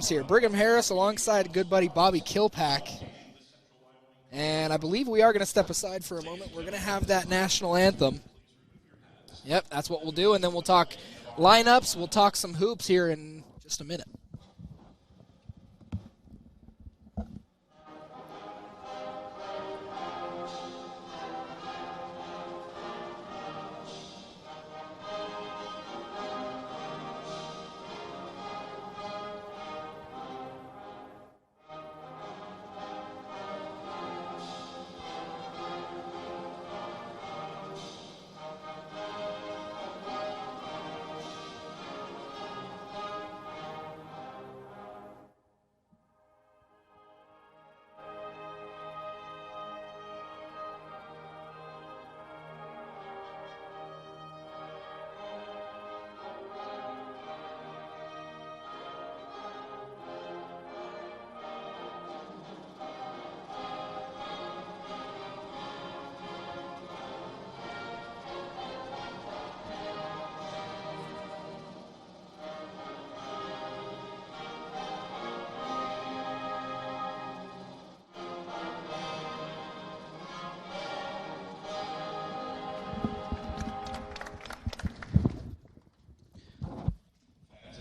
here. Brigham Harris alongside good buddy Bobby Kilpack. And I believe we are going to step aside for a moment. We're going to have that national anthem. Yep, that's what we'll do. And then we'll talk lineups. We'll talk some hoops here in just a minute.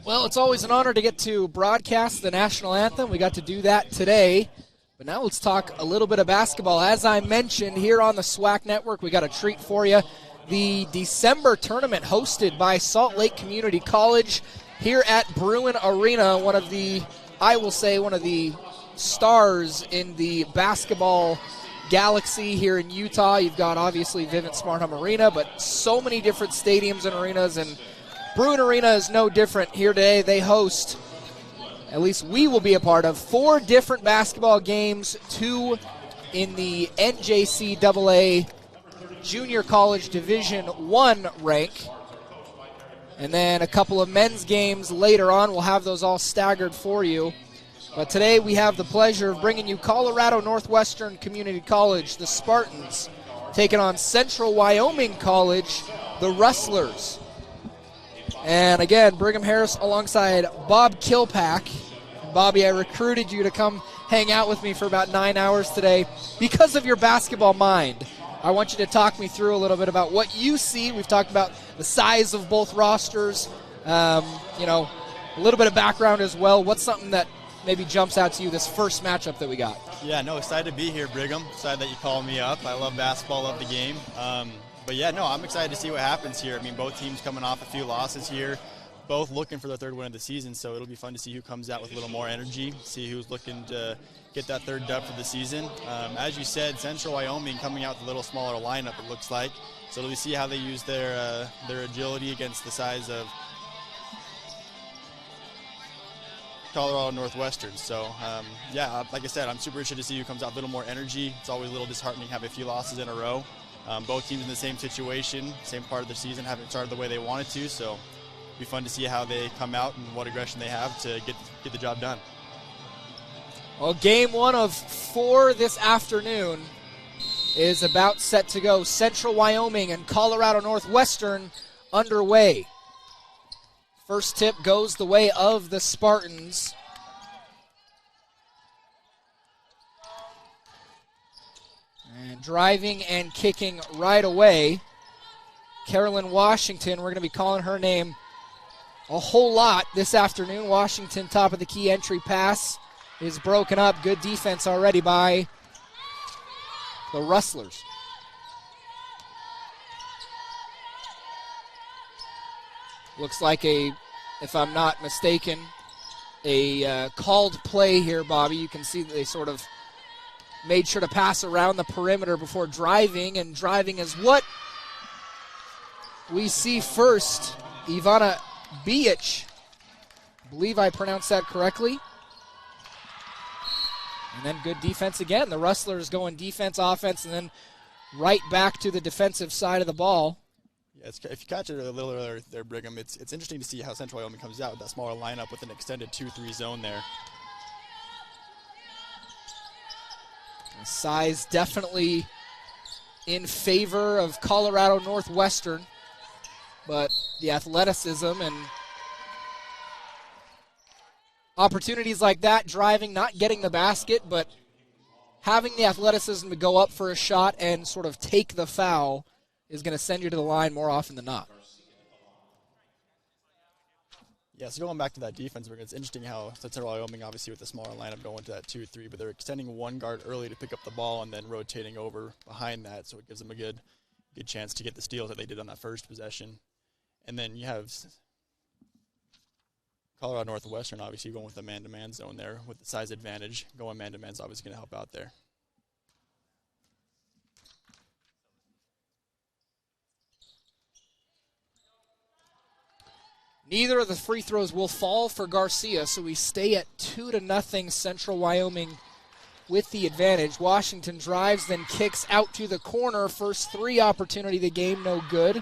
Well, it's always an honor to get to broadcast the national anthem. We got to do that today. But now let's talk a little bit of basketball. As I mentioned, here on the SWAC Network, we got a treat for you. The December tournament hosted by Salt Lake Community College here at Bruin Arena, one of the stars in the basketball galaxy here in Utah. You've got, obviously, Vivint Smart Home Arena, but so many different stadiums and arenas, and Bruin Arena is no different. Here today they host, at least we will be a part of, 4 different basketball games, 2 in the NJCAA Junior College Division I rank, and then a couple of men's games later on. We'll have those all staggered for you. But today we have the pleasure of bringing you Colorado Northwestern Community College, the Spartans, taking on Central Wyoming College, the Rustlers. And again, Brigham Harris alongside Bob Kilpack. Bobby, I recruited you to come hang out with me for about 9 hours today because of your basketball mind. I want you to talk me through a little bit about what you see. We've talked about the size of both rosters, a little bit of background as well. What's something that maybe jumps out to you this first matchup that we got? Yeah, no, excited to be here, Brigham. Excited that you called me up. I love basketball, love the game. But yeah, no, I'm excited to see what happens here. I mean, both teams coming off a few losses here, both looking for their third win of the season, so it'll be fun to see who comes out with a little more energy, see who's looking to get that third dub for the season. As you said, Central Wyoming coming out with a little smaller lineup, it looks like. So we'll see how they use their agility against the size of Colorado Northwestern. So, like I said, I'm super interested to see who comes out with a little more energy. It's always a little disheartening to have a few losses in a row. Both teams in the same situation, same part of the season, haven't started the way they wanted to, so it'll be fun to see how they come out and what aggression they have to get the job done. Well, game 1 of 4 this afternoon is about set to go. Central Wyoming and Colorado Northwestern underway. First tip goes the way of the Spartans. And driving and kicking right away, Carolyn Washington. We're going to be calling her name a whole lot this afternoon. Washington, top of the key, entry pass is broken up. Good defense already by the Rustlers. Looks like if I'm not mistaken, a called play here, Bobby. You can see that they sort of made sure to pass around the perimeter before driving, and driving is what we see first. Ivana Bijic, I believe I pronounced that correctly. And then good defense again. The Rustlers going defense, offense, and then right back to the defensive side of the ball. Yeah, if you catch it a little earlier there, Brigham, it's interesting to see how Central Wyoming comes out with that smaller lineup with an extended 2-3 zone there. Size definitely in favor of Colorado Northwestern, but the athleticism and opportunities like that, driving, not getting the basket, but having the athleticism to go up for a shot and sort of take the foul is going to send you to the line more often than not. Yeah, so going back to that defense, it's interesting how Central Wyoming, obviously with the smaller lineup going to that 2-3, but they're extending one guard early to pick up the ball and then rotating over behind that, so it gives them a good chance to get the steals that they did on that first possession. And then you have Colorado Northwestern, obviously going with the man-to-man zone there with the size advantage. Going man-to-man is obviously going to help out there. Neither of the free throws will fall for Garcia, so we stay at 2-0 Central Wyoming with the advantage. Washington drives, then kicks out to the corner. First three opportunity of the game, no good.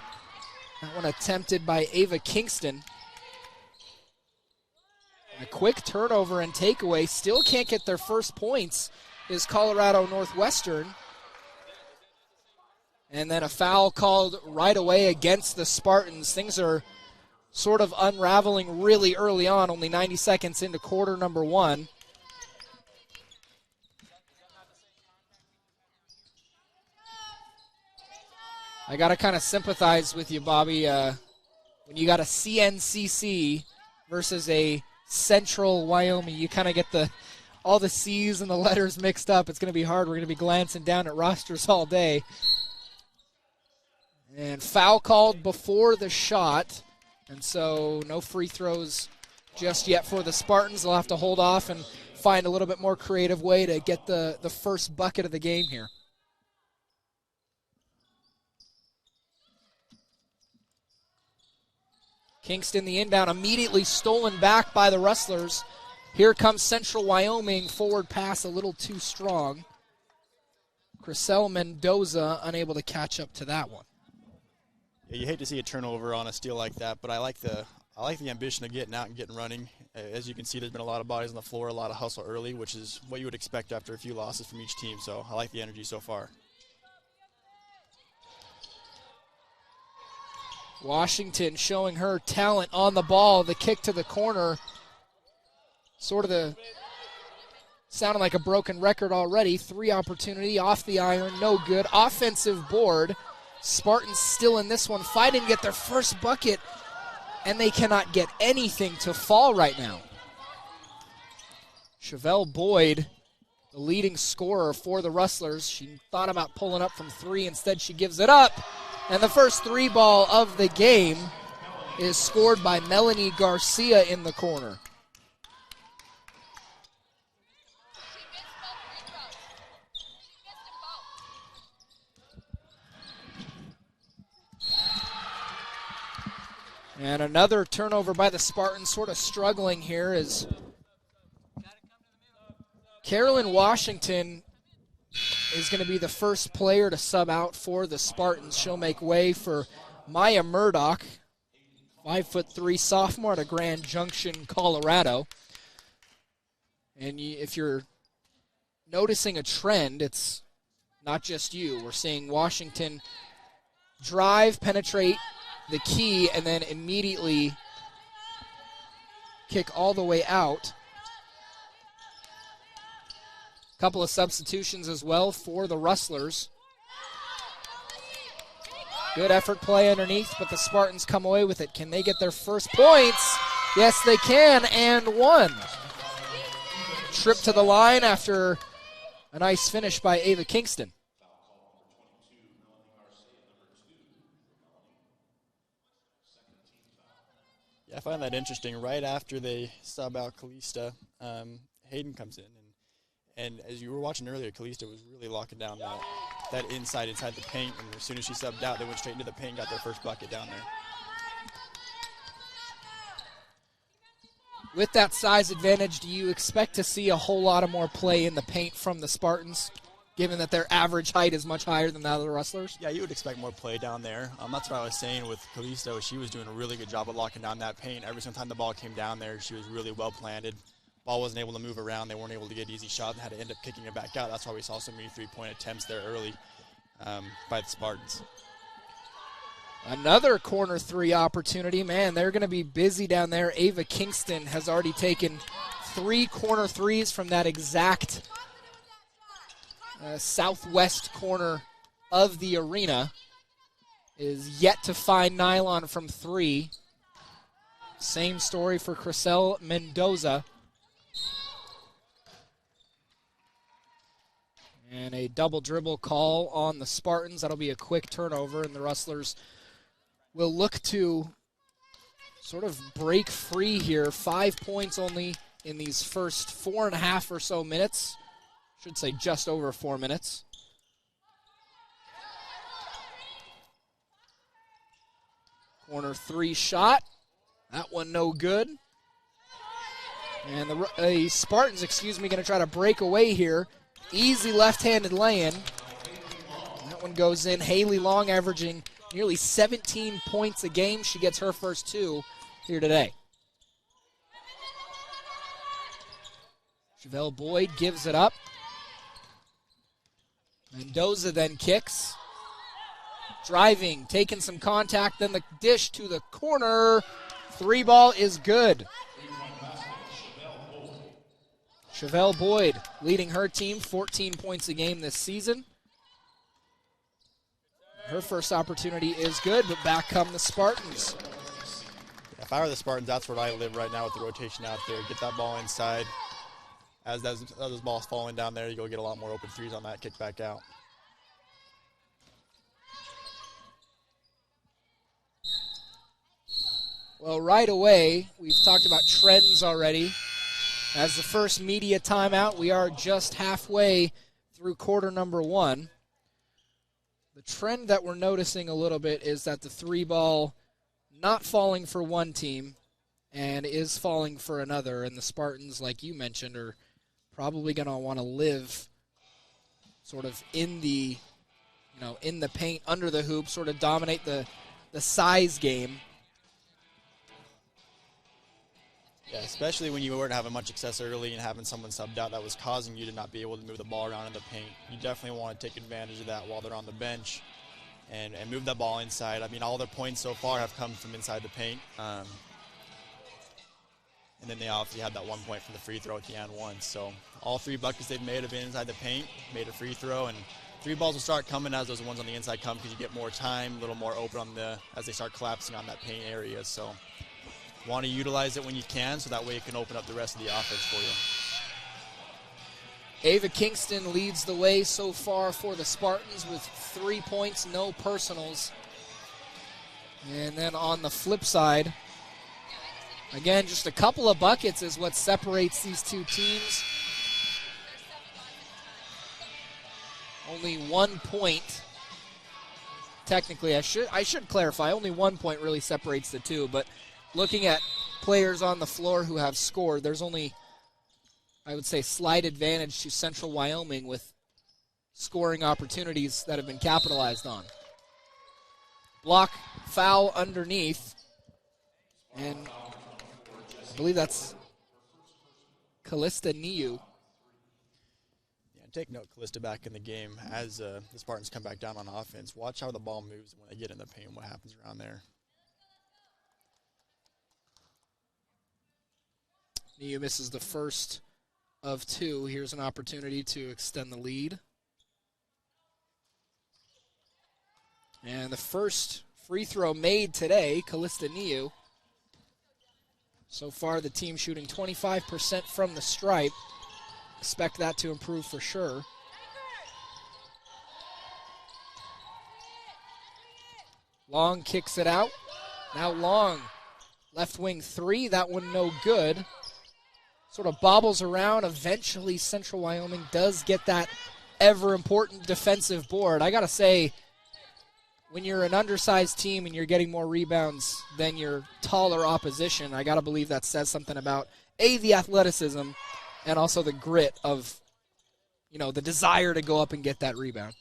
That one attempted by Ava Kingston. And a quick turnover and takeaway. Still can't get their first points is Colorado Northwestern. And then a foul called right away against the Spartans. Things are sort of unraveling really early on, only 90 seconds into quarter number one. I got to kind of sympathize with you, Bobby, when you got a CNCC versus a Central Wyoming. You kind of get all the C's and the letters mixed up. It's going to be hard. We're going to be glancing down at rosters all day. And foul called before the shot. And so no free throws just yet for the Spartans. They'll have to hold off and find a little bit more creative way to get the first bucket of the game here. Kingston, the inbound, immediately stolen back by the Rustlers. Here comes Central Wyoming. Forward pass a little too strong. Crisel Mendoza unable to catch up to that one. Yeah, you hate to see a turnover on a steal like that, but I like the ambition of getting out and getting running. As you can see, there's been a lot of bodies on the floor, a lot of hustle early, which is what you would expect after a few losses from each team. So I like the energy so far. Washington showing her talent on the ball. The kick to the corner, sort of sounding like a broken record already. Three opportunity off the iron, no good. Offensive board. Spartans still in this one, fighting to get their first bucket, and they cannot get anything to fall right now. Chevelle Boyd, the leading scorer for the Rustlers. She thought about pulling up from three. Instead, she gives it up. And the first three ball of the game is scored by Melanie Garcia in the corner. And another turnover by the Spartans, sort of struggling here as Carolyn Washington is going to be the first player to sub out for the Spartans. She'll make way for Maya Murdoch, 5'3" sophomore out of Grand Junction, Colorado. And if you're noticing a trend, it's not just you. We're seeing Washington drive, penetrate the key, and then immediately kick all the way out. Couple of substitutions as well for the Rustlers. Good effort play underneath, but the Spartans come away with it. Can they get their first points? Yes, they can, and one. Trip to the line after a nice finish by Ava Kingston. Yeah, I find that interesting. Right after they sub out Kalista, Hayden comes in. And as you were watching earlier, Kalista was really locking down that inside the paint. And as soon as she subbed out, they went straight into the paint, got their first bucket down there. With that size advantage, do you expect to see a whole lot of more play in the paint from the Spartans, given that their average height is much higher than that of the Rustlers? Yeah, you would expect more play down there. That's what I was saying with Kalista. She was doing a really good job of locking down that paint. Every single time the ball came down there, she was really well planted. Ball wasn't able to move around. They weren't able to get easy shots and had to end up kicking it back out. That's why we saw so many three-point attempts there early by the Spartans. Another corner three opportunity. Man, they're going to be busy down there. Ava Kingston has already taken 3 corner threes from that exact southwest corner of the arena. Is yet to find nylon from 3. Same story for Crisel Mendoza. And a double dribble call on the Spartans. That'll be a quick turnover, and the Rustlers will look to sort of break free here. 5 points only in these first 4.5 or so minutes. Should say just over 4 minutes. Corner 3 shot. That one no good. And the Spartans, going to try to break away here. Easy left-handed lay-in. That one goes in. Haley Long averaging nearly 17 points a game. She gets her first 2 here today. Chevelle Boyd gives it up. Mendoza then kicks. Driving, taking some contact, then the dish to the corner. 3 ball is good. Chevelle Boyd leading her team, 14 points a game this season. Her first opportunity is good, but back come the Spartans. If I were the Spartans, that's where I live right now with the rotation out there. Get that ball inside. As those balls falling down there, you go get a lot more open threes on that kick back out. Well, right away, we've talked about trends already. As the first media timeout, we are just halfway through quarter number 1. The trend that we're noticing a little bit is that the 3 ball not falling for one team and is falling for another. And the Spartans, like you mentioned, are probably going to want to live sort of in the, in the paint, under the hoop, sort of dominate the size game. Yeah, especially when you weren't having much success early and having someone subbed out that was causing you to not be able to move the ball around in the paint. You definitely want to take advantage of that while they're on the bench and move that ball inside. I mean, all their points so far have come from inside the paint. And then they obviously had that 1 point from the free throw at the end one. So all 3 buckets they've made have been inside the paint, made a free throw, and 3 balls will start coming as those ones on the inside come because you get more time, a little more open as they start collapsing on that paint area. So want to utilize it when you can so that way it can open up the rest of the offense for you. Ava Kingston leads the way so far for the Spartans with 3 points, no personals. And then on the flip side, again, just a couple of buckets is what separates these two teams. Only 1 point. Technically, I should clarify, only 1 point really separates the two, but looking at players on the floor who have scored, there's only, I would say, slight advantage to Central Wyoming with scoring opportunities that have been capitalized on. Block foul underneath, and I believe that's Callista Niu. Yeah, take note, Callista back in the game as the Spartans come back down on offense. Watch how the ball moves when they get in the paint, what happens around there. Niu misses the first of 2. Here's an opportunity to extend the lead. And the first free throw made today, Callista Niu. So far, the team shooting 25% from the stripe. Expect that to improve for sure. Long kicks it out. Now Long, left wing 3. That one no good. Sort of bobbles around. Eventually, Central Wyoming does get that ever-important defensive board. I got to say, when you're an undersized team and you're getting more rebounds than your taller opposition, I got to believe that says something about, A, the athleticism, and also the grit of, the desire to go up and get that rebound.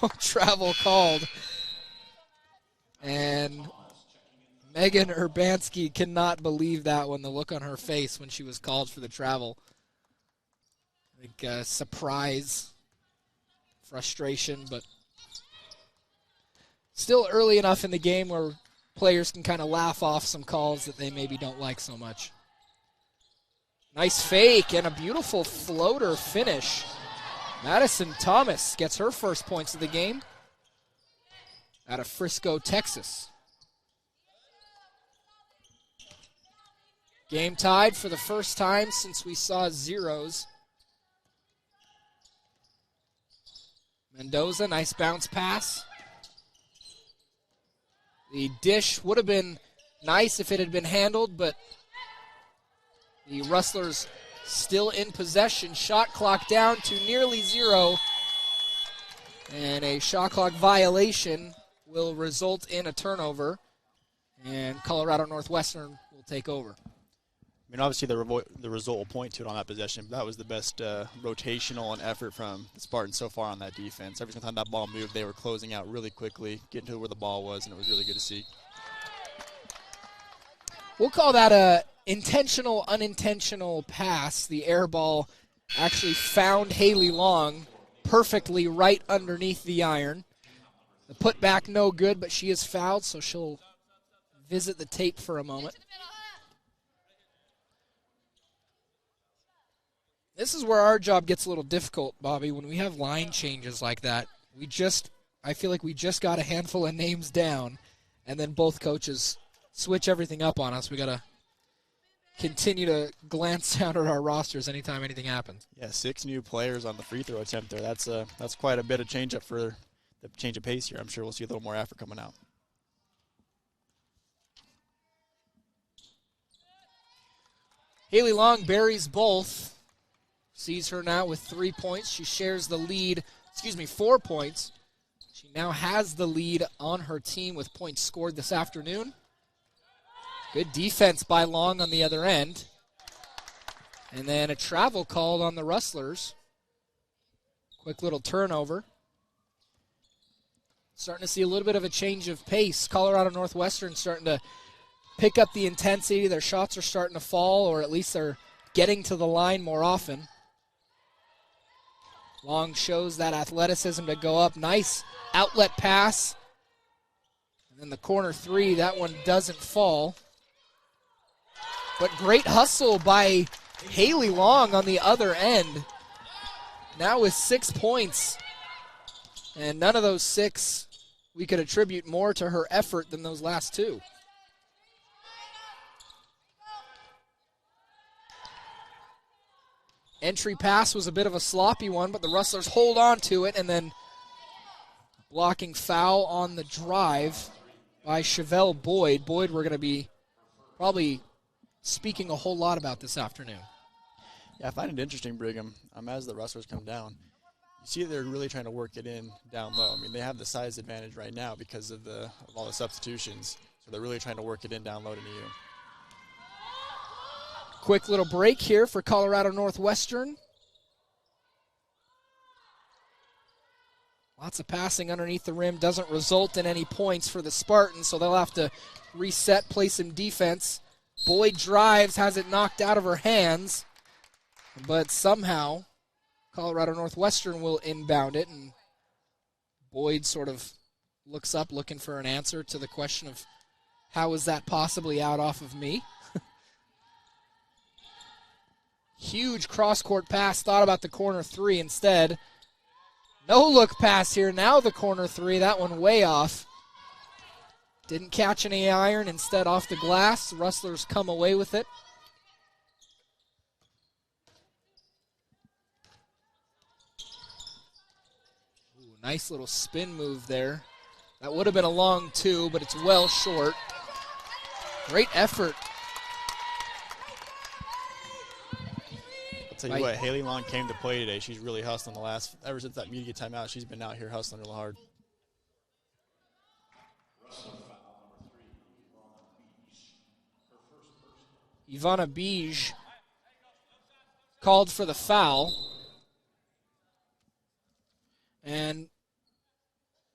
Oh, travel called. And Megan Urbanski cannot believe that one, the look on her face when she was called for the travel. I think surprise, frustration, but still early enough in the game where, players can kind of laugh off some calls that they maybe don't like so much. Nice fake and a beautiful floater finish. Madison Thomas gets her first points of the game out of Frisco, Texas. Game tied for the first time since we saw zeros. Mendoza, nice bounce pass. The dish would have been nice if it had been handled, but the Rustlers still in possession. Shot clock down to nearly zero. And a shot clock violation will result in a turnover. And Colorado Northwestern will take over. I mean, obviously the result will point to it on that possession, but that was the best rotational and effort from the Spartans so far on that defense. Every single time that ball moved, they were closing out really quickly, getting to where the ball was, and it was really good to see. We'll call that a intentional, unintentional pass. The air ball actually found Haley Long perfectly right underneath the iron. The putback no good, but she is fouled, so she'll visit the tape for a moment. This is where our job gets a little difficult, Bobby. When we have line changes like that, I feel like we just got a handful of names down, and then both coaches switch everything up on us. We got to continue to glance down at our rosters anytime anything happens. Yeah, 6 new players on the free throw attempt there. That's quite a bit of change up for the change of pace here. I'm sure we'll see a little more effort coming out. Haley Long buries both. Sees her now with 3 points. She shares the lead, 4 points. She now has the lead on her team with points scored this afternoon. Good defense by Long on the other end. And then a travel called on the Rustlers. Quick little turnover. Starting to see a little bit of a change of pace. Colorado Northwestern starting to pick up the intensity. Their shots are starting to fall, or at least they're getting to the line more often. Long shows that athleticism to go up. Nice outlet pass. And then the corner three, that one doesn't fall. But great hustle by Haley Long on the other end. Now with 6 points. And none of those 6 we could attribute more to her effort than those last 2. Entry pass was a bit of a sloppy one, but the Rustlers hold on to it, and then blocking foul on the drive by Chevelle Boyd. Boyd, we're going to be probably speaking a whole lot about this afternoon. Yeah, I find it interesting, Brigham, as the Rustlers come down. You see they're really trying to work it in down low. I mean, they have the size advantage right now because of all the substitutions, so they're really trying to work it in down low to NEU. Quick little break here for Colorado Northwestern. Lots of passing underneath the rim. Doesn't result in any points for the Spartans, so they'll have to reset, play some defense. Boyd drives, has it knocked out of her hands, but somehow Colorado Northwestern will inbound it, and Boyd sort of looks up looking for an answer to the question of how is that possibly out off of me? Huge cross-court pass, thought about the corner three instead. No look pass here, now the corner three, that one way off. Didn't catch any iron, instead off the glass. The Rustlers come away with it. Ooh, nice little spin move there. That would have been a long 2, but it's well short. Great effort. I'll tell you what, Haley Long came to play today. She's really hustling ever since that media timeout, she's been out here hustling real hard. Ivana Bij called for the foul. And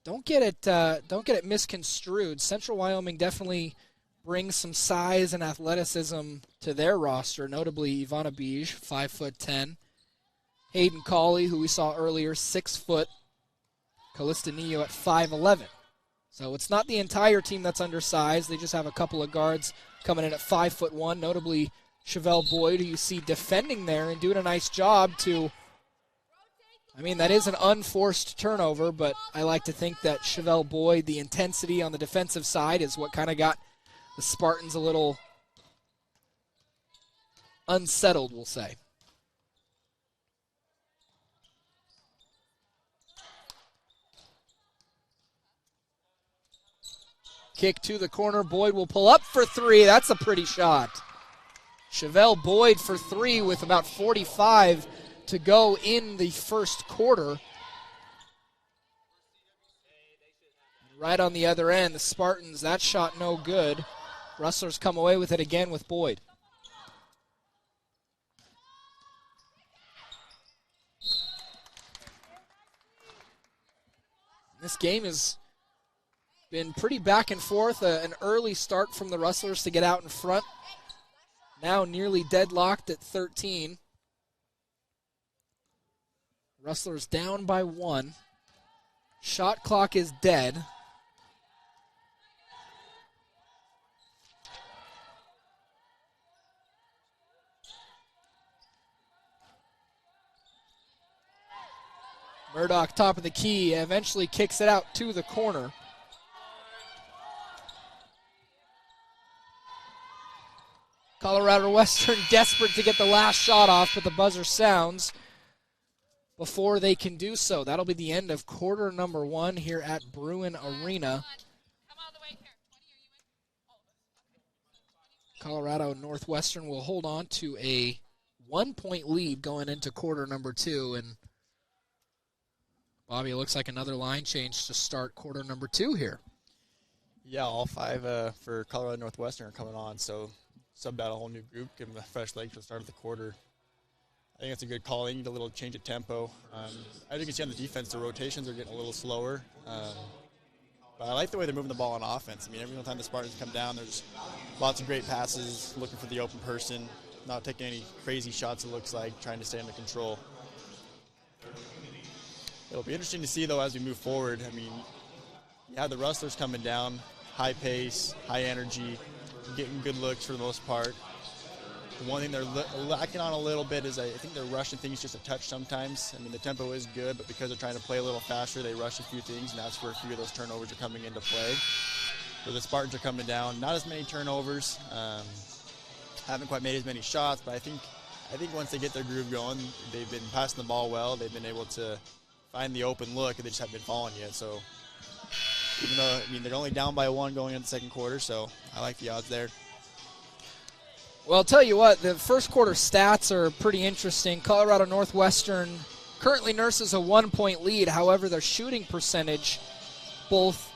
don't get it misconstrued. Central Wyoming definitely brings some size and athleticism to their roster, notably Ivana Bij, 5'10". Hayden Cawley, who we saw earlier, 6 foot. Callista Neo at 5'11". So it's not the entire team that's undersized. They just have a couple of guards coming in at 5'1", notably Chevelle Boyd, who you see defending there and doing a nice job to, I mean, that is an unforced turnover, but I like to think that Chevelle Boyd, the intensity on the defensive side is what kind of got the Spartans a little unsettled, we'll say. Kick to the corner. Boyd will pull up for three. That's a pretty shot. Chevelle Boyd for three with about 45 to go in the first quarter. Right on the other end, the Spartans, that shot no good. Rustlers come away with it again with Boyd. This game has been pretty back and forth. An early start from the Rustlers to get out in front. Now nearly deadlocked at 13. Rustlers down by 1. Shot clock is dead. Murdoch, top of the key, eventually kicks it out to the corner. Colorado Northwestern desperate to get the last shot off, but the buzzer sounds before they can do so. That'll be the end of quarter number 1 here at Bruin Arena. Colorado Northwestern will hold on to a 1-point lead going into quarter number 2. And Bobby, it looks like another line change to start quarter number 2 here. Yeah, all 5 for Colorado Northwestern are coming on, so subbed out a whole new group, give them a fresh leg to the start of the quarter. I think that's a good call. They need a little change of tempo. As you can see on the defense, the rotations are getting a little slower. But I like the way they're moving the ball on offense. I mean, every time the Spartans come down, there's lots of great passes, looking for the open person, not taking any crazy shots, it looks like, trying to stay under control. It'll be interesting to see, though, as we move forward. I mean, you have the Rustlers coming down, high pace, high energy, getting good looks for the most part. The one thing they're lacking on a little bit is I think they're rushing things just a touch sometimes. I mean, the tempo is good, but because they're trying to play a little faster, they rush a few things, and that's where a few of those turnovers are coming into play. So the Spartans are coming down. Not as many turnovers. Haven't quite made as many shots, but I think once they get their groove going, they've been passing the ball well. They've been able to find the open look, and they just haven't been falling yet. So even though, I mean, they're only down by 1 going into the second quarter, so I like the odds there. Well, I'll tell you what, the first quarter stats are pretty interesting. Colorado Northwestern currently nurses a 1-point lead. However, their shooting percentage, both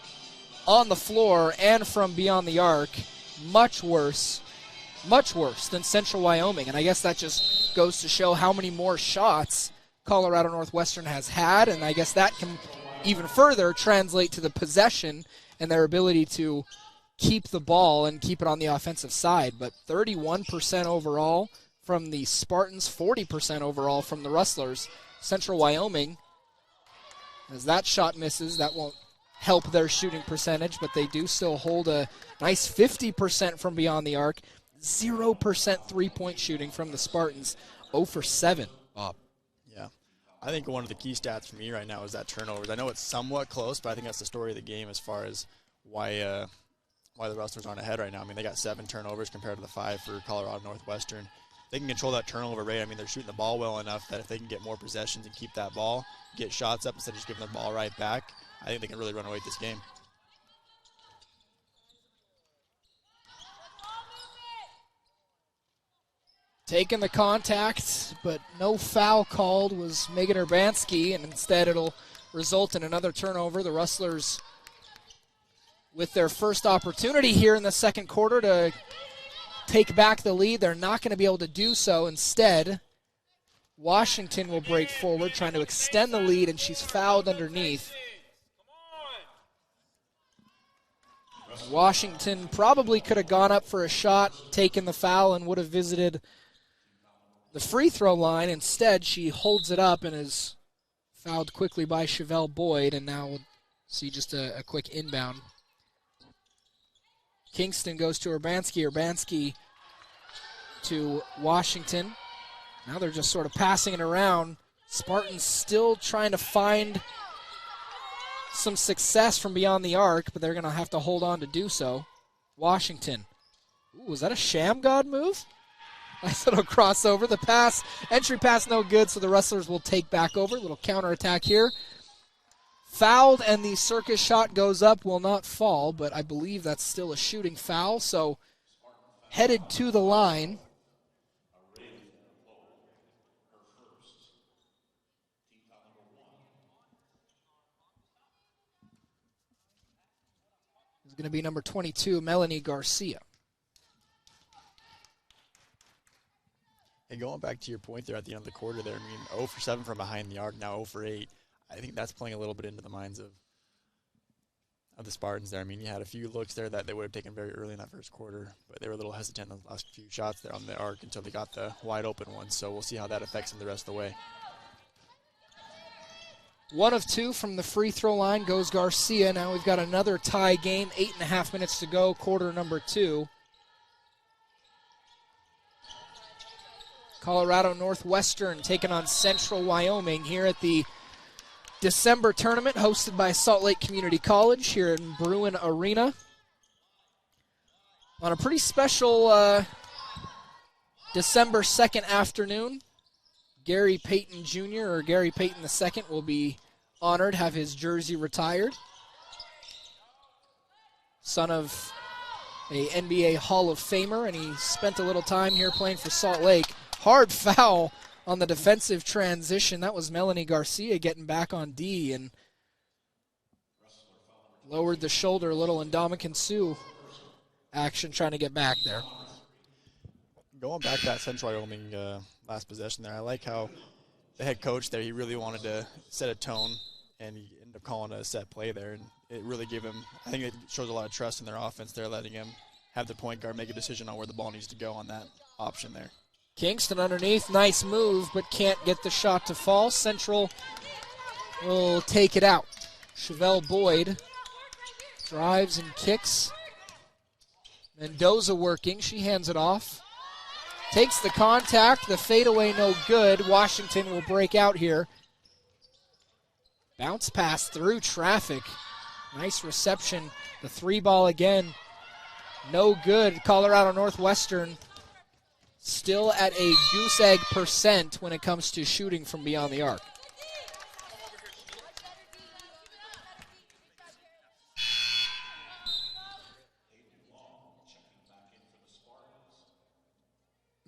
on the floor and from beyond the arc, much worse than Central Wyoming. And I guess that just goes to show how many more shots Colorado Northwestern has had, and I guess that can even further translate to the possession and their ability to keep the ball and keep it on the offensive side. But 31% overall from the Spartans, 40% overall from the Rustlers. Central Wyoming, as that shot misses, that won't help their shooting percentage, but they do still hold a nice 50% from beyond the arc. 0% three-point shooting from the Spartans. 0 for 7, Bob. Yeah. I think one of the key stats for me right now is that turnovers. I know it's somewhat close, but I think that's the story of the game as far as why the Rustlers aren't ahead right now. I mean, they got 7 turnovers compared to the 5 for Colorado Northwestern. They can control that turnover rate. I mean, they're shooting the ball well enough that if they can get more possessions and keep that ball, get shots up instead of just giving the ball right back, I think they can really run away with this game. Taking the contact, but no foul called was Megan Urbanski, and instead it'll result in another turnover. The Rustlers with their first opportunity here in the second quarter to take back the lead. They're not going to be able to do so. Instead, Washington will break forward, trying to extend the lead, and she's fouled underneath. Washington probably could have gone up for a shot, taken the foul, and would have visited the free throw line. Instead, she holds it up and is fouled quickly by Chevelle Boyd, and now See just a quick inbound. Kingston goes to Urbanski. Urbanski to Washington. Now they're just sort of passing it around. Spartans still trying to find some success from beyond the arc, but they're going to have to hold on to do so. Washington. Ooh, was that a sham god move? Nice little crossover. The pass, entry pass no good, so the wrestlers will take back over. Little counterattack here. Fouled, and the circus shot goes up, will not fall, but I believe that's still a shooting foul, so headed to the line. It's going to be number 22, Melanie Garcia. Hey, going back to your point there at the end of the quarter there, I mean, 0 for 7 from behind the arc, now 0 for 8. I think that's playing a little bit into the minds of the Spartans there. I mean, you had a few looks there that they would have taken very early in that first quarter, but they were a little hesitant on the last few shots there on the arc until they got the wide open one. So we'll see how that affects them the rest of the way. 1 of 2 from the free throw line goes Garcia. Now we've got another tie game, 8.5 minutes to go, quarter number 2. Colorado Northwestern taking on Central Wyoming here at the December tournament hosted by Salt Lake Community College here in Bruin Arena. On a pretty special December 2nd afternoon, Gary Payton Jr. or Gary Payton II will be honored, have his jersey retired. Son of a NBA Hall of Famer, and he spent a little time here playing for Salt Lake. Hard foul on the defensive transition. That was Melanie Garcia getting back on D and lowered the shoulder a little in Dominican Sioux action trying to get back there. Going back to that Central Wyoming last possession there, I like how the head coach there, he really wanted to set a tone, and he ended up calling a set play there, and it really gave him, I think it shows a lot of trust in their offense there, letting him have the point guard make a decision on where the ball needs to go on that option there. Kingston underneath, nice move, but can't get the shot to fall. Central will take it out. Chevelle Boyd drives and kicks. Mendoza working, she hands it off. Takes the contact, the fadeaway no good. Washington will break out here. Bounce pass through traffic. Nice reception. The 3 ball again, no good. Colorado Northwestern still at a goose egg % when it comes to shooting from beyond the arc.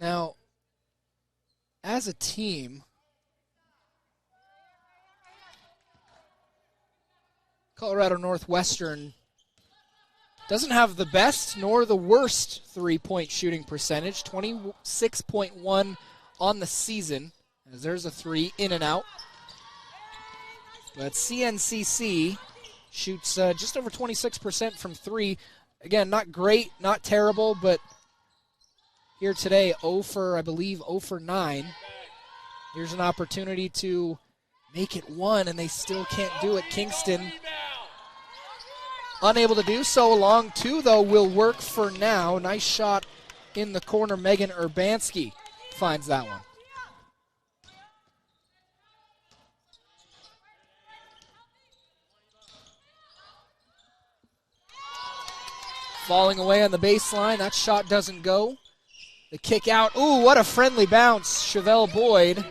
Now, as a team, Colorado Northwestern doesn't have the best nor the worst three-point shooting percentage, 26.1 on the season, as there's a 3 in and out. But CNCC shoots just over 26% from 3. Again, not great, not terrible, but here today, 0 for 9. Here's an opportunity to make it 1, and they still can't do it. Kingston unable to do so. Long 2, though, will work for now. Nice shot in the corner. Megan Urbanski finds that one. Falling away on the baseline. That shot doesn't go. The kick out. Ooh, what a friendly bounce. Chevelle Boyd.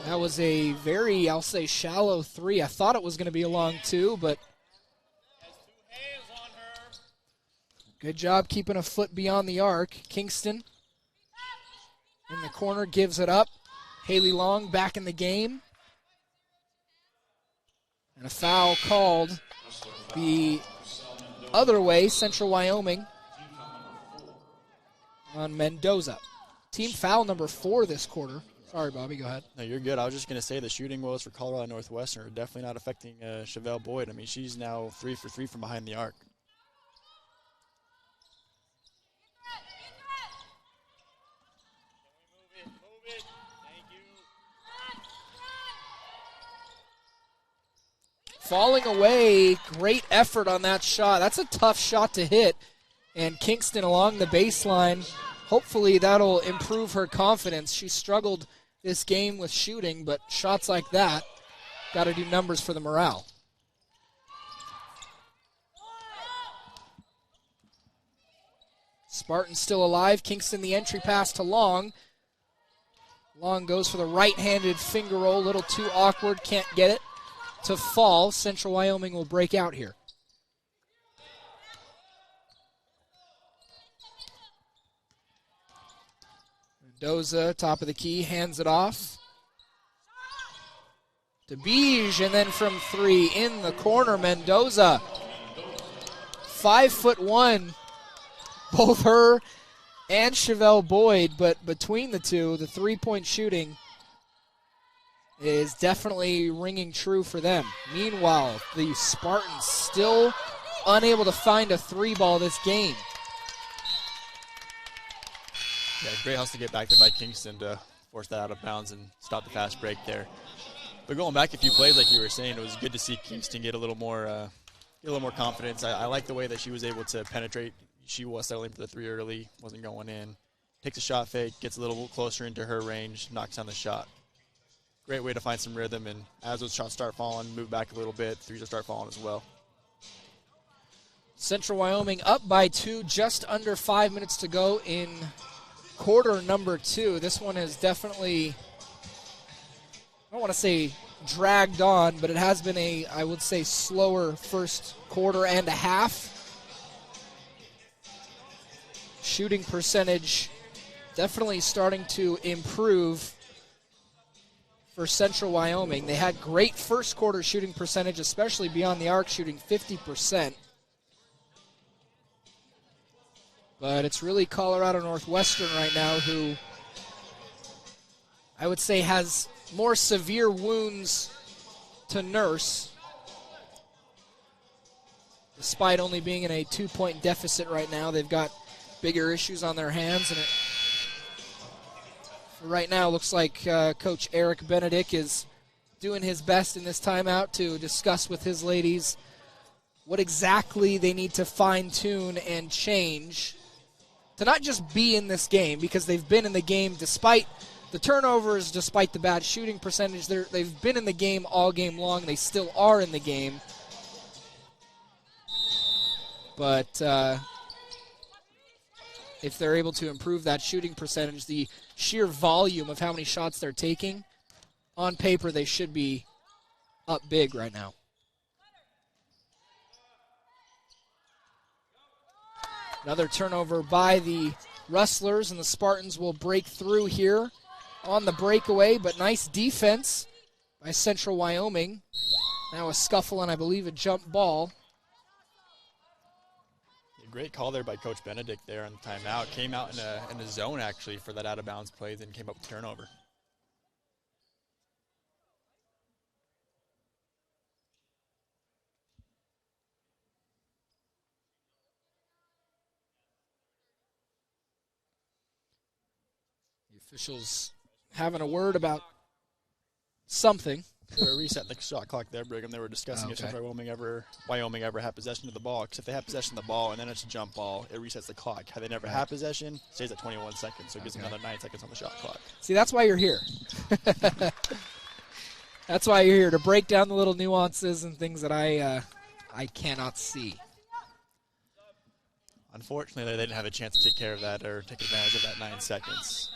That was a very, I'll say, shallow 3. I thought it was going to be a long 2, but good job keeping a foot beyond the arc. Kingston in the corner gives it up. Haley Long back in the game. And a foul called the other way, Central Wyoming, on Mendoza. Team foul number 4 this quarter. Sorry, Bobby, go ahead. No, you're good. I was just going to say the shooting woes for Colorado Northwestern are definitely not affecting Chevelle Boyd. I mean, she's now 3 for 3 from behind the arc. falling away. Great effort on that shot. That's a tough shot to hit. And Kingston along the baseline. Hopefully that'll improve her confidence. She struggled this game with shooting, but shots like that got to do numbers for the morale. Spartans still alive. Kingston the entry pass to Long. Long goes for the right-handed finger roll. A little too awkward. Can't get it to fall. Central Wyoming will break out here. Mendoza, top of the key, hands it off to Beige, and then from three in the corner, Mendoza. 5'1", both her and Chevelle Boyd, but between the two, the three-point shooting is definitely ringing true for them. Meanwhile, the Spartans still unable to find a three ball this game. Yeah, great hustle to get back there by Kingston to force that out of bounds and stop the fast break there. But going back a few plays, like you were saying, it was good to see Kingston get a little more confidence. I like the way that she was able to penetrate. She was settling for the three early, wasn't going in. Takes a shot fake, gets a little closer into her range, knocks down the shot. Great way to find some rhythm, and as those shots start falling, move back a little bit, threes will start falling as well. Central Wyoming up by 2, just under 5 minutes to go in quarter number 2. This one has definitely, I don't want to say dragged on, but it has been a, I would say, slower first quarter and a half. Shooting percentage definitely starting to improve for Central Wyoming. They had great first quarter shooting percentage, especially beyond the arc, shooting 50%. But it's really Colorado Northwestern right now who I would say has more severe wounds to nurse, despite only being in a 2-point deficit right now. They've got bigger issues on their hands, and it right now looks like Coach Eric Benedict is doing his best in this timeout to discuss with his ladies what exactly they need to fine-tune and change to not just be in this game, because they've been in the game despite the turnovers, despite the bad shooting percentage. They've been in the game all game long. They still are in the game. But if they're able to improve that shooting percentage, the sheer volume of how many shots they're taking, on paper they should be up big right now. Another turnover by the Rustlers, and the Spartans will break through here on the breakaway, but nice defense by Central Wyoming. Now a scuffle and I believe a jump ball. Great call there by Coach Benedict there on the timeout. Came out in a zone, actually, for that out-of-bounds play, then came up with turnover. The officials having a word about something. They were resetting the shot clock there, Brigham. They were discussing if Central Wyoming ever had possession of the ball. Because if they have possession of the ball and then it's a jump ball, it resets the clock. Had they never had possession, it stays at 21 seconds. So it gives them another 9 seconds on the shot clock. See, that's why you're here. That's why you're here, to break down the little nuances and things that I cannot see. Unfortunately, they didn't have a chance to take care of that or take advantage of that 9 seconds.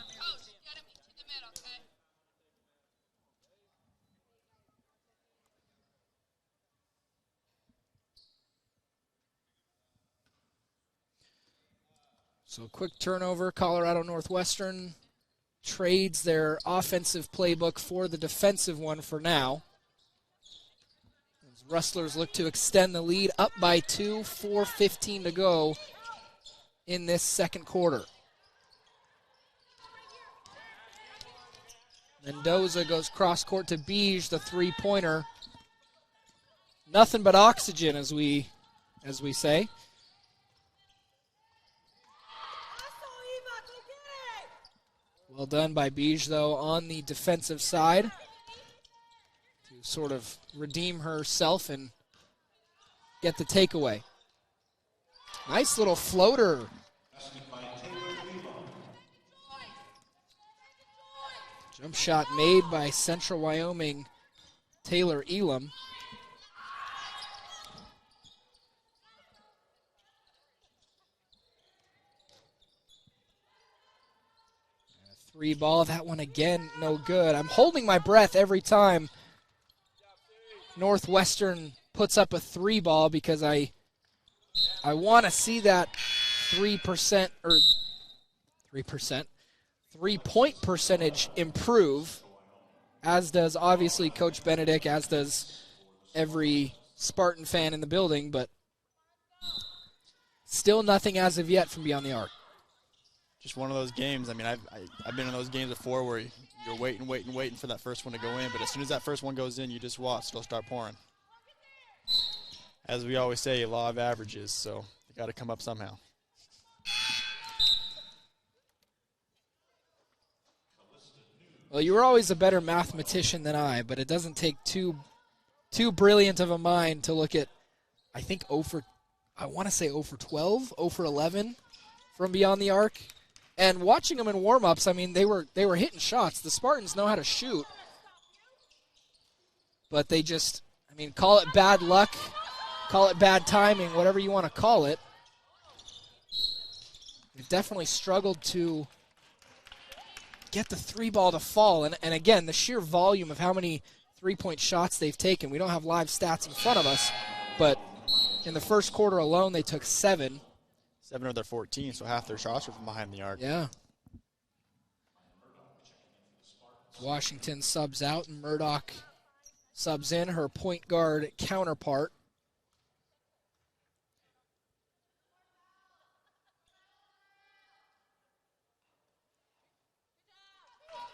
So quick turnover. Colorado Northwestern trades their offensive playbook for the defensive one for now. As Rustlers look to extend the lead, up by 2, 4:15 to go in this second quarter. Mendoza goes cross-court to Beige, the three-pointer. Nothing but oxygen, as we say. Well done by Beige, though, on the defensive side to to sort of redeem herself and get the takeaway. Nice little floater. Jump shot made by Central Wyoming Taylor Elam. Three ball, that one again, no good. I'm holding my breath every time Northwestern puts up a three ball because I want to see that 3% or 3%, 3-point percentage improve, as does obviously Coach Benedict, as does every Spartan fan in the building, but still nothing as of yet from beyond the arc. Just one of those games. I mean, I've been in those games before where you're waiting for that first one to go in, but as soon as that first one goes in, you just watch. It'll start pouring. As we always say, law of averages, so you got to come up somehow. Well, you were always a better mathematician than I, but it doesn't take too brilliant of a mind to look at, I think, I want to say 0 for 12, 0 for 11 from beyond the arc. And watching them in warm-ups, I mean, they were hitting shots. The Spartans know how to shoot. But they just, I mean, call it bad luck, call it bad timing, whatever you want to call it. They've definitely struggled to get the three ball to fall. And again, the sheer volume of how many three-point shots they've taken. We don't have live stats in front of us, but in the first quarter alone, they took 7. 7 of their 14, so half their shots were from behind the arc. Yeah. Washington subs out, and Murdoch subs in, her point guard counterpart.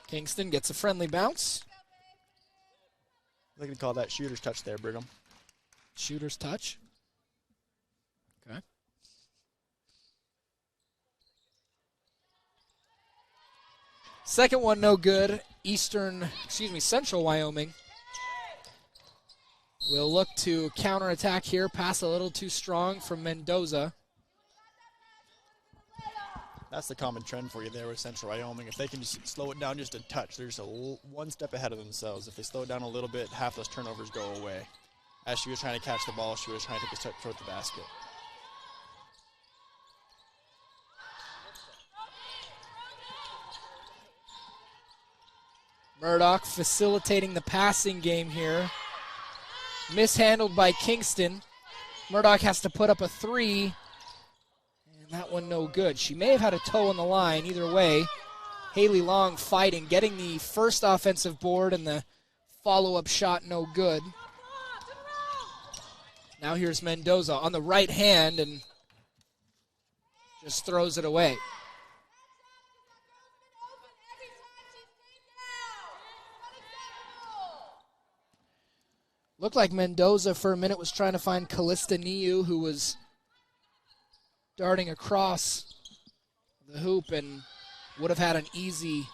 Kingston gets a friendly bounce. They can call that shooter's touch there, Brigham. Shooter's touch. Okay. Second one, no good. Central Wyoming will look to counterattack here. Pass a little too strong from Mendoza. That's the common trend for you there with Central Wyoming. If they can just slow it down just a touch, they're just one step ahead of themselves. If they slow it down a little bit, half those turnovers go away. As she was trying to catch the ball, she was trying to take a step toward the basket. Murdoch facilitating the passing game here. Mishandled by Kingston. Murdoch has to put up a 3. And that one no good. She may have had a toe on the line. Either way, Haley Long fighting, getting the first offensive board, and the follow-up shot no good. Now here's Mendoza on the right hand and just throws it away. Looked like Mendoza for a minute was trying to find Callista Niu, who was darting across the hoop and would have had an easy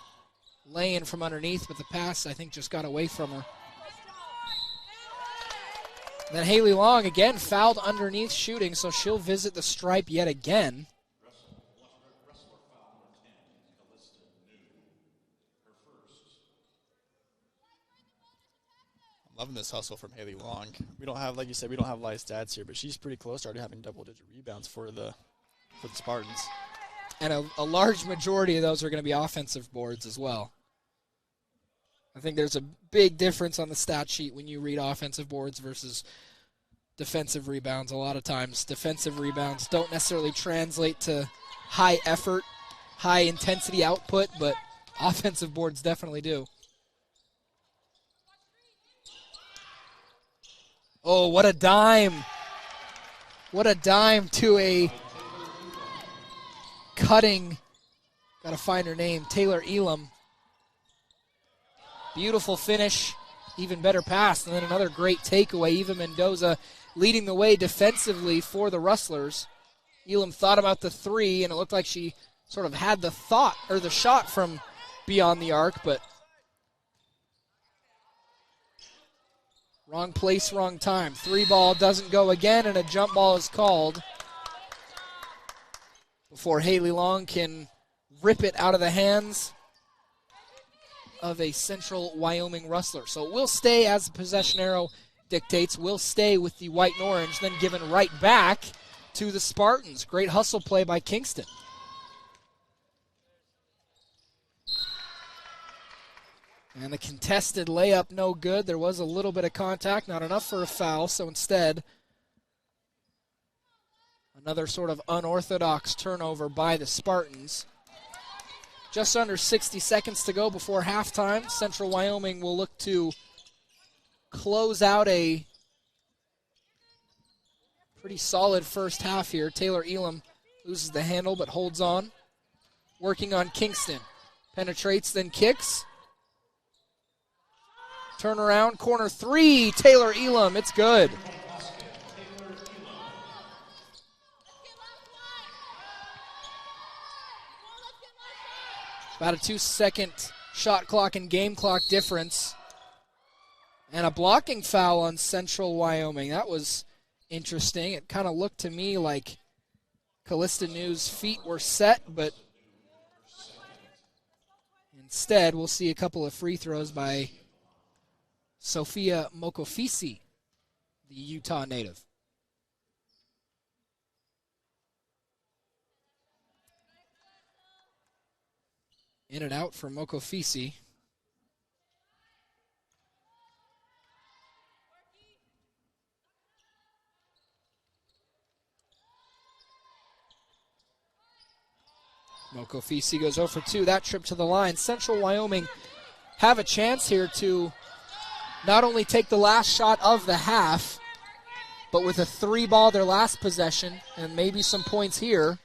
lay-in from underneath, but the pass, I think, just got away from her. And then Haley Long, again, fouled underneath shooting, so she'll visit the stripe yet again. Loving this hustle from Haley Long. We don't have, like you said, we don't have live stats here, but she's pretty close to already having double-digit rebounds for the Spartans. And a large majority of those are going to be offensive boards as well. I think there's a big difference on the stat sheet when you read offensive boards versus defensive rebounds. A lot of times defensive rebounds don't necessarily translate to high effort, high intensity output, but offensive boards definitely do. Oh, what a dime. What a dime to a cutting, got to find her name, Taylor Elam. Beautiful finish, even better pass, and then another great takeaway. Eva Mendoza leading the way defensively for the Rustlers. Elam thought about the 3, and it looked like she sort of had the thought, or the shot from beyond the arc, but Wrong place, wrong time. 3-ball doesn't go again, and a jump ball is called before Haley Long can rip it out of the hands of a Central Wyoming wrestler. So it will stay, as the possession arrow dictates, will stay with the white and orange, then given right back to the Spartans. Great hustle play by Kingston. And the contested layup, no good. There was a little bit of contact, not enough for a foul, so instead, another sort of unorthodox turnover by the Spartans. Just under 60 seconds to go before halftime. Central Wyoming will look to close out a pretty solid first half here. Taylor Elam loses the handle but holds on. Working on Kingston. Penetrates, then kicks. Turnaround, corner 3, Taylor Elam, it's good. About a 2-second shot clock and game clock difference. And a blocking foul on Central Wyoming. That was interesting. It kind of looked to me like Callista New's feet were set, but instead we'll see a couple of free throws by Sophia Mokofisi, the Utah native. In and out for Mokofisi. Mokofisi goes 0 for 2. That trip to the line. Central Wyoming have a chance here to not only take the last shot of the half, but with a 3-ball their last possession, and maybe some points here.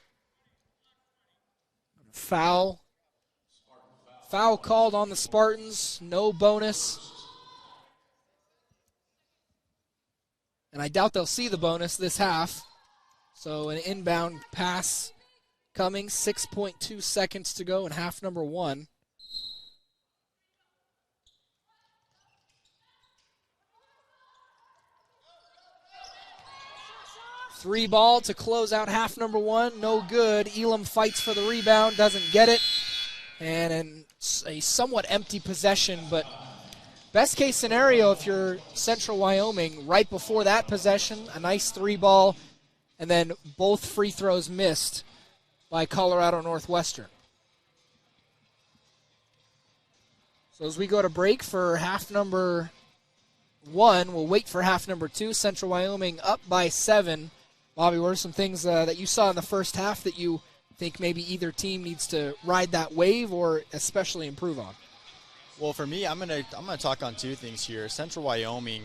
Foul called on the Spartans, no bonus. And I doubt they'll see the bonus this half. So an inbound pass coming, 6.2 seconds to go in half number 1. Three ball to close out half number 1. No good. Elam fights for the rebound, doesn't get it. And a somewhat empty possession, but best case scenario if you're Central Wyoming, right before that possession, a nice 3-ball, and then both free throws missed by Colorado Northwestern. So as we go to break for half number 1, we'll wait for half number 2. Central Wyoming up by 7. Bobby, what are some things that you saw in the first half that you think maybe either team needs to ride that wave or especially improve on? Well, for me, I'm gonna talk on 2 things here. Central Wyoming,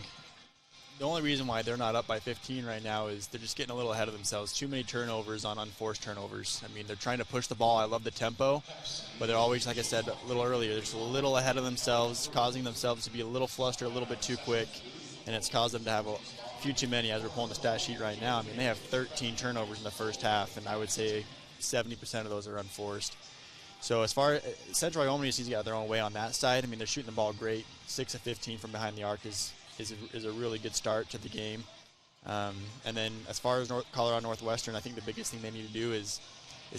the only reason why they're not up by 15 right now is they're just getting a little ahead of themselves. Too many turnovers on unforced turnovers. I mean, they're trying to push the ball. I love the tempo, but they're always, like I said a little earlier, they're just a little ahead of themselves, causing themselves to be a little flustered, a little bit too quick, and it's caused them to have a few too many. As we're pulling the stat sheet right now, I mean, they have 13 turnovers in the first half, and I would say 70% of those are unforced. So as far as Central Wyoming needs to get their own way on that side, I mean, they're shooting the ball great. 6 of 15 from behind the arc is a really good start to the game. And then as far as Colorado Northwestern, I think the biggest thing they need to do is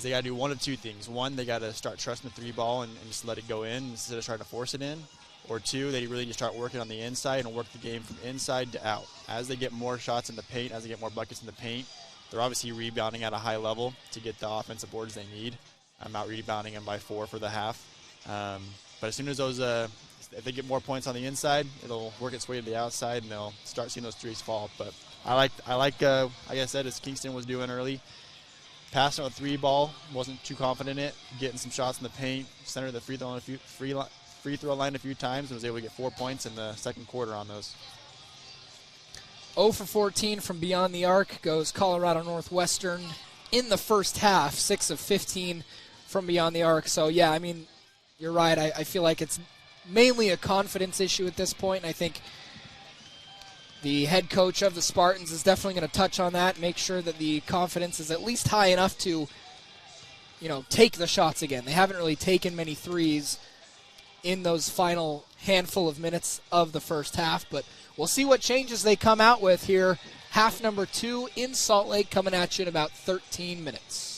they got to do one of 2 things. One, they got to start trusting the 3-ball and just let it go in instead of trying to force it in. Or 2, they really need to start working on the inside and work the game from inside to out. As they get more shots in the paint, as they get more buckets in the paint, they're obviously rebounding at a high level to get the offensive boards they need. I'm out rebounding them by 4 for the half. But as soon as those, if they get more points on the inside, it'll work its way to the outside, and they'll start seeing those threes fall. But I like, like I said, as Kingston was doing early, passing a 3-ball, wasn't too confident in it, getting some shots in the paint, centered the free throw line a few times, and was able to get 4 points in the second quarter on those. 0 for 14 from beyond the arc goes Colorado Northwestern in the first half, 6 of 15 from beyond the arc. So, yeah, I mean, you're right. I feel like it's mainly a confidence issue at this point, and I think the head coach of the Spartans is definitely going to touch on that, make sure that the confidence is at least high enough to, take the shots again. They haven't really taken many threes in those final handful of minutes of the first half, but we'll see what changes they come out with here. Half number 2 in Salt Lake coming at you in about 13 minutes.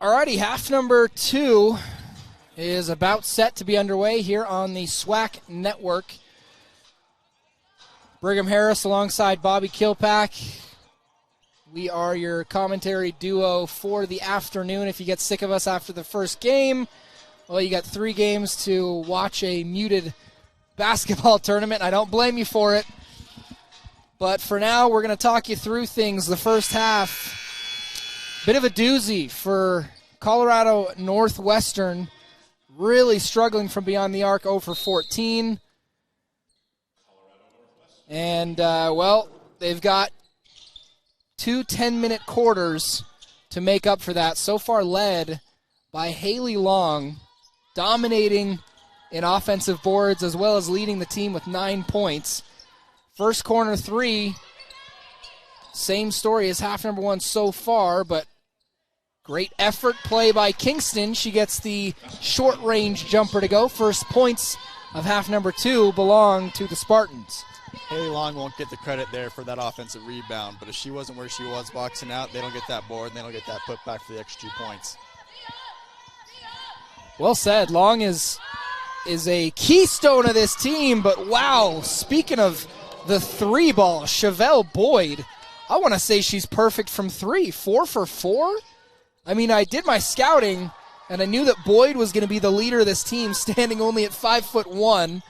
Alrighty, half number 2 is about set to be underway here on the SWAC network. Brigham Harris alongside Bobby Kilpack. We are your commentary duo for the afternoon. If you get sick of us after the first game, well, you got 3 games to watch a muted basketball tournament. I don't blame you for it. But for now, we're going to talk you through things. The first half, bit of a doozy for Colorado Northwestern. Really struggling from beyond the arc, 0 for 14. And, they've got 2 10-minute quarters to make up for that. So far led by Haley Long, dominating in offensive boards as well as leading the team with 9 points. First corner 3, same story as half number 1 so far, but great effort play by Kingston. She gets the short-range jumper to go. First points of half number 2 belong to the Spartans. Haley Long won't get the credit there for that offensive rebound, but if she wasn't where she was boxing out, they don't get that board, and they don't get that putback for the extra 2 points. Well said. Long is a keystone of this team, but wow, speaking of the 3-ball, Chevelle Boyd, I want to say she's perfect from 3. 4 for 4? I mean, I did my scouting, and I knew that Boyd was going to be the leader of this team, standing only at 5'1".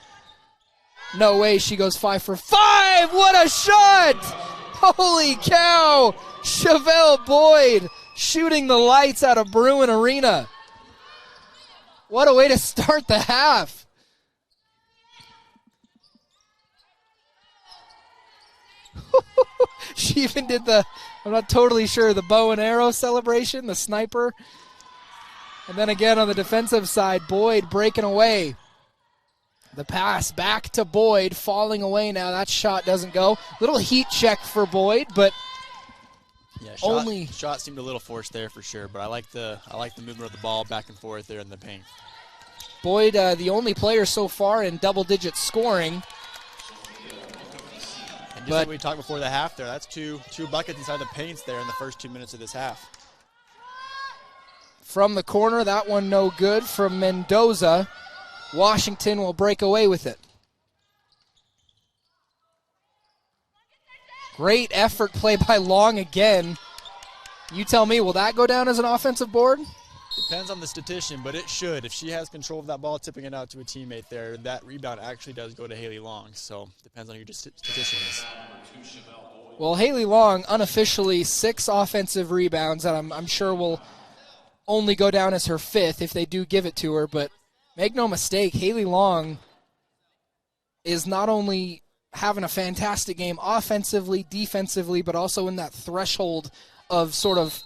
No way, she goes 5 for 5. What a shot! Holy cow! Chevelle Boyd shooting the lights out of Bruin Arena. What a way to start the half. She even did I'm not totally sure, the bow and arrow celebration, the sniper. And then again on the defensive side, Boyd breaking away. The pass back to Boyd, falling away now. That shot doesn't go. Little heat check for Boyd, but shot seemed a little forced there for sure, but I like the movement of the ball back and forth there in the paint. Boyd, the only player so far in double-digit scoring. And just like we talked before the half there, that's two buckets inside the paints there in the first 2 minutes of this half. From the corner, that one no good from Mendoza. Washington will break away with it. Great effort play by Long again. You tell me, will that go down as an offensive board? Depends on the statistician, but it should. If she has control of that ball, tipping it out to a teammate there, that rebound actually does go to Haley Long. So depends on who your statistician is. Well, Haley Long, unofficially 6 offensive rebounds, and I'm sure will only go down as her 5th if they do give it to her. But make no mistake, Haley Long is not only having a fantastic game offensively, defensively, but also in that threshold of sort of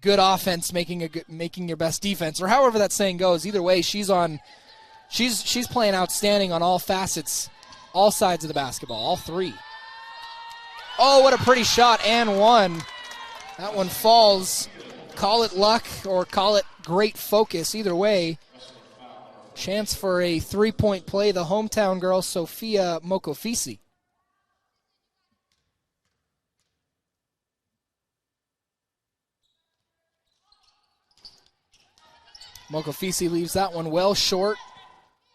good offense making your best defense, or however that saying goes. Either way, she's playing outstanding on all facets, all sides of the basketball, all 3. Oh, what a pretty shot, and one. That one falls. Call it luck or call it great focus. Either way, chance for a 3-point play. The hometown girl, Sophia Mokofisi. Mokofisi leaves that one well short.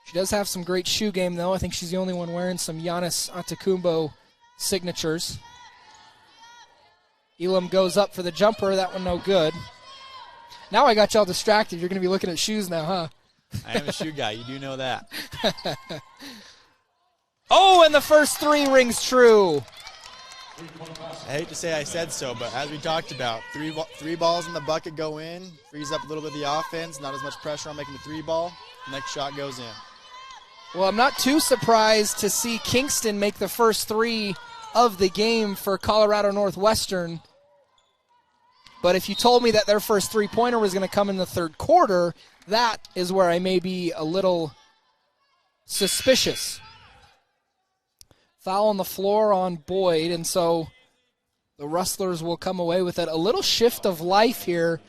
She does have some great shoe game, though. I think she's the only one wearing some Giannis Antetokounmpo signatures. Elam goes up for the jumper. That one no good. Now I got y'all distracted. You're going to be looking at shoes now, huh? I am a shoe guy. You do know that. Oh, and the first 3 rings true. I hate to say I said so, but as we talked about, three balls in the bucket go in, frees up a little bit of the offense, not as much pressure on making the 3-ball. Next shot goes in. Well, I'm not too surprised to see Kingston make the first 3 of the game for Colorado Northwestern. But if you told me that their first 3-pointer was going to come in the third quarter, that is where I may be a little suspicious. Foul on the floor on Boyd, and so the Rustlers will come away with it. A little shift of life here.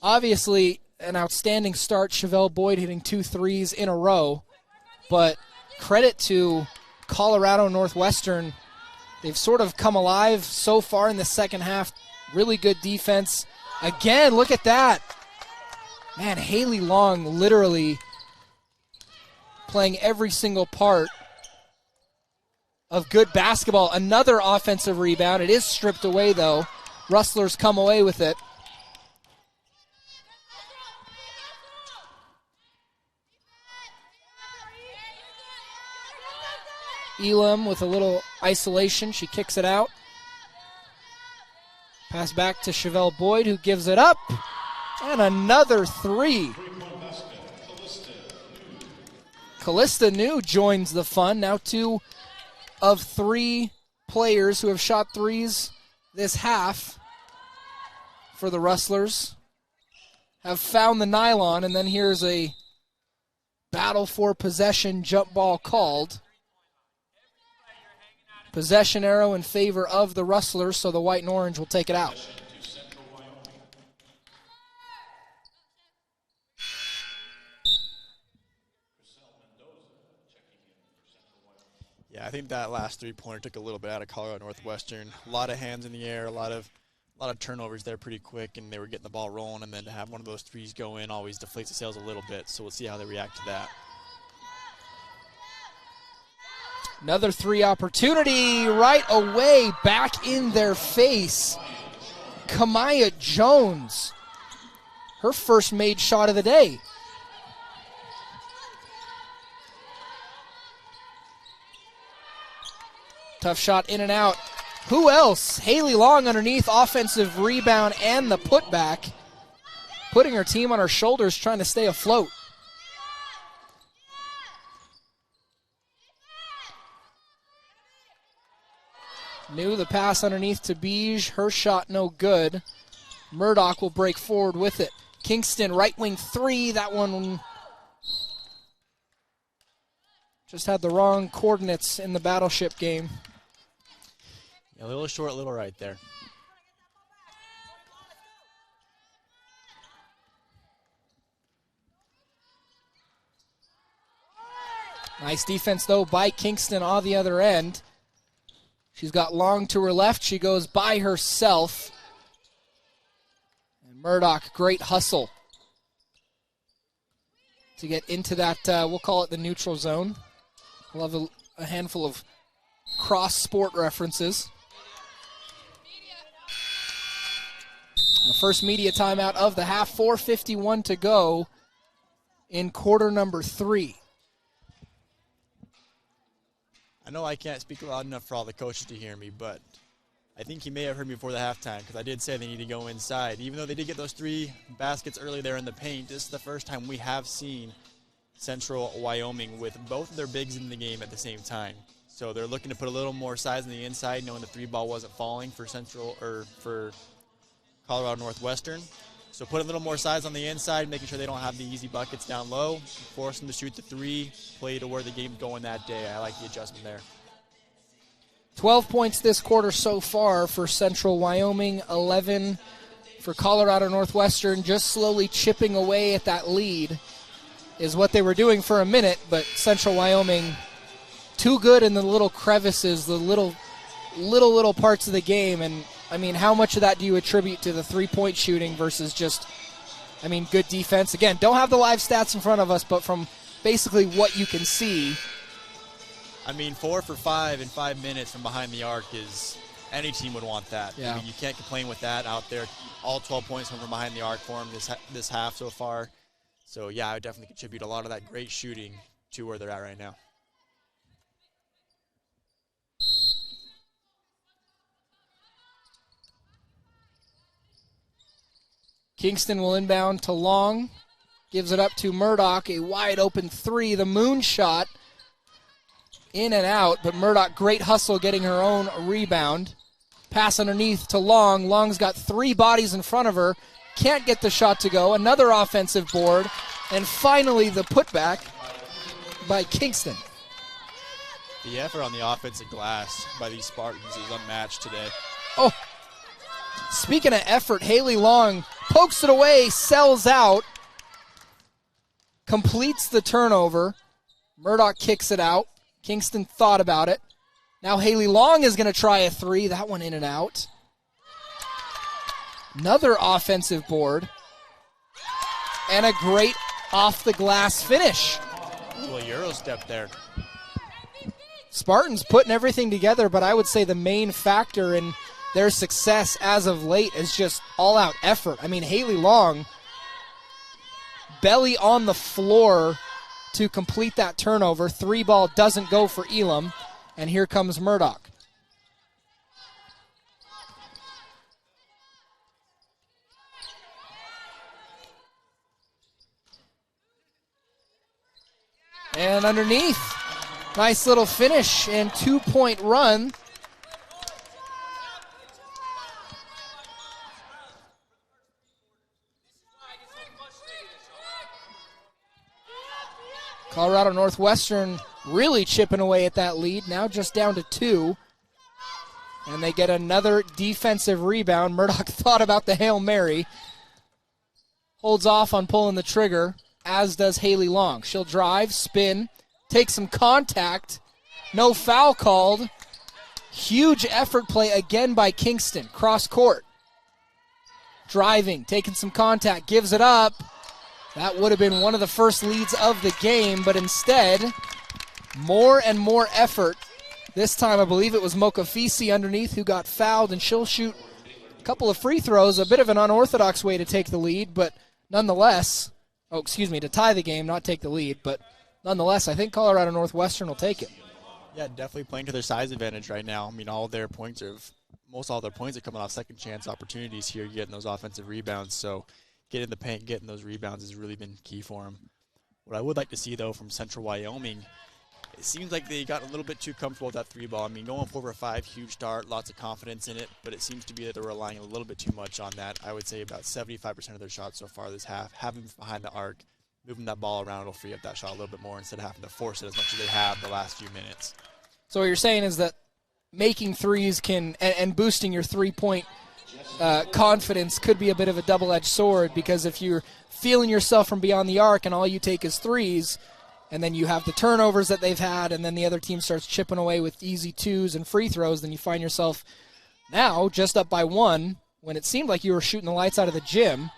Obviously, an outstanding start. Chevelle Boyd hitting 2 threes in a row. But credit to Colorado Northwestern. They've sort of come alive so far in the second half. Really good defense. Again, look at that. Man, Haley Long literally playing every single part of good basketball. Another offensive rebound. It is stripped away, though. Rustlers come away with it. Elam with a little isolation. She kicks it out. Pass back to Chevelle Boyd, who gives it up. And another three. Callista New joins the fun. Now 2 of 3 players who have shot threes this half for the Rustlers have found the nylon. And then here's a battle for possession jump ball called. Possession arrow in favor of the Rustlers, so the white and orange will take it out. Yeah, I think that last three-pointer took a little bit out of Colorado Northwestern. A lot of hands in the air, a lot of turnovers there pretty quick, and they were getting the ball rolling, and then to have one of those threes go in always deflates the sails a little bit, so we'll see how they react to that. Another three opportunity right away, back in their face. Kamaya Jones, her first made shot of the day. Tough shot in and out. Who else? Haley Long underneath, offensive rebound and the putback. Putting her team on her shoulders, trying to stay afloat. New the pass underneath to Beige. Her shot no good. Murdoch will break forward with it. Kingston right wing three. That one just had the wrong coordinates in the Battleship game. Yeah, a little short, little right there. Nice defense, though, by Kingston on the other end. She's got Long to her left. She goes by herself. And Murdoch, great hustle to get into that, we'll call it the neutral zone. We'll have a handful of cross-sport references. The first media timeout of the half, 4:51 to go in quarter number 3. I know I can't speak loud enough for all the coaches to hear me, but I think he may have heard me before the halftime because I did say they need to go inside. Even though they did get those 3 baskets early there in the paint, this is the first time we have seen Central Wyoming with both of their bigs in the game at the same time. So they're looking to put a little more size on the inside, knowing the 3 ball wasn't falling for for Colorado Northwestern. So put a little more size on the inside, making sure they don't have the easy buckets down low, force them to shoot the 3, play to where the game's going that day. I like the adjustment there. 12 points this quarter so far for Central Wyoming, 11 for Colorado Northwestern, just slowly chipping away at that lead is what they were doing for a minute, but Central Wyoming too good in the little crevices, the little parts of the game. And I mean, how much of that do you attribute to the three-point shooting versus just, good defense? Again, don't have the live stats in front of us, but from basically what you can see. 4 for 5 in 5 minutes from behind the arc is, any team would want that. Yeah. You can't complain with that out there. All 12 points come from behind the arc for them this half so far. So, yeah, I would definitely contribute a lot of that great shooting to where they're at right now. Kingston will inbound to Long. Gives it up to Murdoch. A wide open 3. The moon shot. In and out. But Murdoch, great hustle getting her own rebound. Pass underneath to Long. Long's got 3 bodies in front of her. Can't get the shot to go. Another offensive board. And finally the putback by Kingston. The effort on the offensive glass by these Spartans is unmatched today. Oh, speaking of effort, Haley Long pokes it away, sells out, completes the turnover. Murdoch kicks it out. Kingston thought about it. Now Haley Long is going to try a 3. That one in and out. Another offensive board. And a great off-the-glass finish. A little Euro step there. Spartans putting everything together, but I would say the main factor in their success as of late is just all-out effort. I mean, Haley Long, belly on the floor to complete that turnover. 3-ball doesn't go for Elam, and here comes Murdoch. And underneath, nice little finish and 2-point run. Colorado Northwestern really chipping away at that lead, now just down to 2. And they get another defensive rebound. Murdoch thought about the Hail Mary. Holds off on pulling the trigger, as does Haley Long. She'll drive, spin, take some contact. No foul called. Huge effort play again by Kingston. Cross court. Driving, taking some contact, gives it up. That would have been one of the first leads of the game, but instead, more and more effort. This time, I believe it was Mokafisi underneath who got fouled, and she'll shoot a couple of free throws. A bit of an unorthodox way to take the lead, but nonetheless, to tie the game, not take the lead, but nonetheless, I think Colorado Northwestern will take it. Yeah, definitely playing to their size advantage right now. I mean, most all their points are coming off second chance opportunities here, getting those offensive rebounds. So getting in the paint, getting those rebounds has really been key for them. What I would like to see, though, from Central Wyoming, it seems like they got a little bit too comfortable with that 3-ball. I mean, going 4-for-5, huge start, lots of confidence in it, but it seems to be that they're relying a little bit too much on that. I would say about 75% of their shots so far this half, having behind the arc, moving that ball around will free up that shot a little bit more instead of having to force it as much as they have the last few minutes. So what you're saying is that making threes and boosting your three-point confidence could be a bit of a double-edged sword, because if you're feeling yourself from beyond the arc and all you take is threes, and then you have the turnovers that they've had, and then the other team starts chipping away with easy twos and free throws, then you find yourself now just up by 1 when it seemed like you were shooting the lights out of the gym.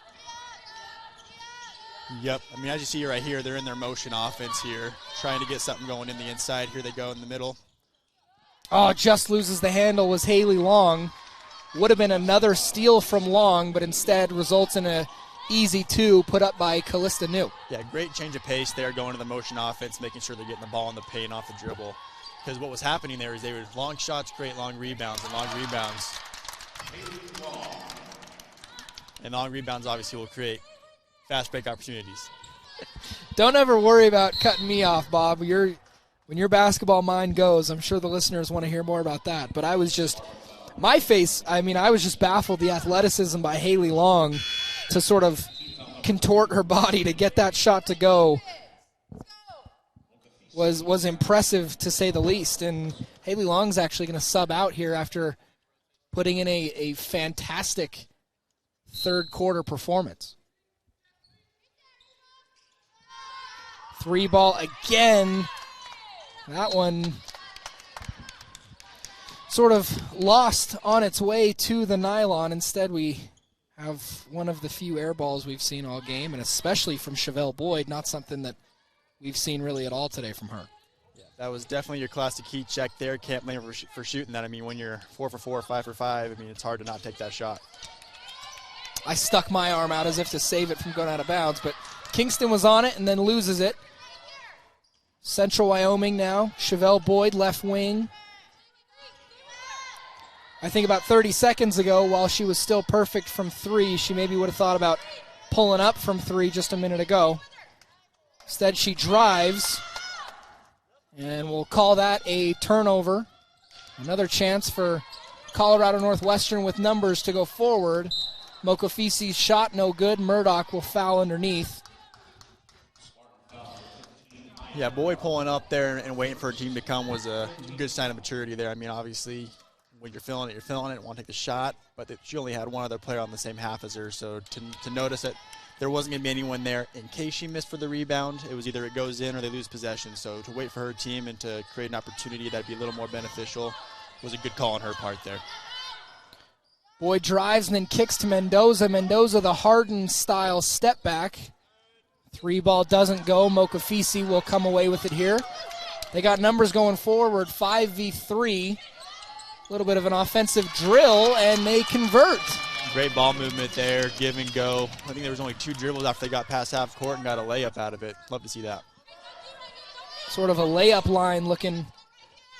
Yep. I mean, as you see right here, they're in their motion offense here, trying to get something going in the inside. Here they go in the middle. Oh, just loses the handle was Haley Long. Would have been another steal from Long, but instead results in a easy 2 put up by Callista New. Yeah, great change of pace there, going to the motion offense, making sure they're getting the ball in the paint off the dribble. Because what was happening there is they were long shots, great long rebounds, and long rebounds. And long rebounds obviously will create fast break opportunities. Don't ever worry about cutting me off, Bob. When your basketball mind goes, I'm sure the listeners want to hear more about that. But I was just baffled the athleticism by Haley Long to sort of contort her body to get that shot to go was impressive, to say the least. And Haley Long's actually going to sub out here after putting in a fantastic third quarter performance. 3-ball again. That one sort of lost on its way to the nylon. Instead, we have one of the few air balls we've seen all game, and especially from Chevelle Boyd, not something that we've seen really at all today from her. Yeah, that was definitely your classic heat check there. Can't blame her for shooting that. I mean, when you're 4-for-4, 5-for-5, I mean, it's hard to not take that shot. I stuck my arm out as if to save it from going out of bounds, but Kingston was on it and then loses it. Central Wyoming now. Chevelle Boyd, left wing. I think about 30 seconds ago, while she was still perfect from 3, she maybe would have thought about pulling up from 3 just a minute ago. Instead, she drives, and we'll call that a turnover. Another chance for Colorado Northwestern with numbers to go forward. Mokafisi's shot no good. Murdoch will foul underneath. Yeah, Boyd pulling up there and waiting for her team to come was a good sign of maturity there. I mean, obviously, when you're feeling it, you're feeling it, want to take the shot, but she only had one other player on the same half as her, so to notice that there wasn't going to be anyone there in case she missed for the rebound, it was either it goes in or they lose possession. So to wait for her team and to create an opportunity that'd be a little more beneficial was a good call on her part there. Boyd drives and then kicks to Mendoza. Mendoza, the Harden-style step back. 3 ball doesn't go. Mokafisi will come away with it here. They got numbers going forward, 5v3. A little bit of an offensive drill, and they convert. Great ball movement there, give and go. I think there was only 2 dribbles after they got past half court and got a layup out of it. Love to see that. Sort of a layup line looking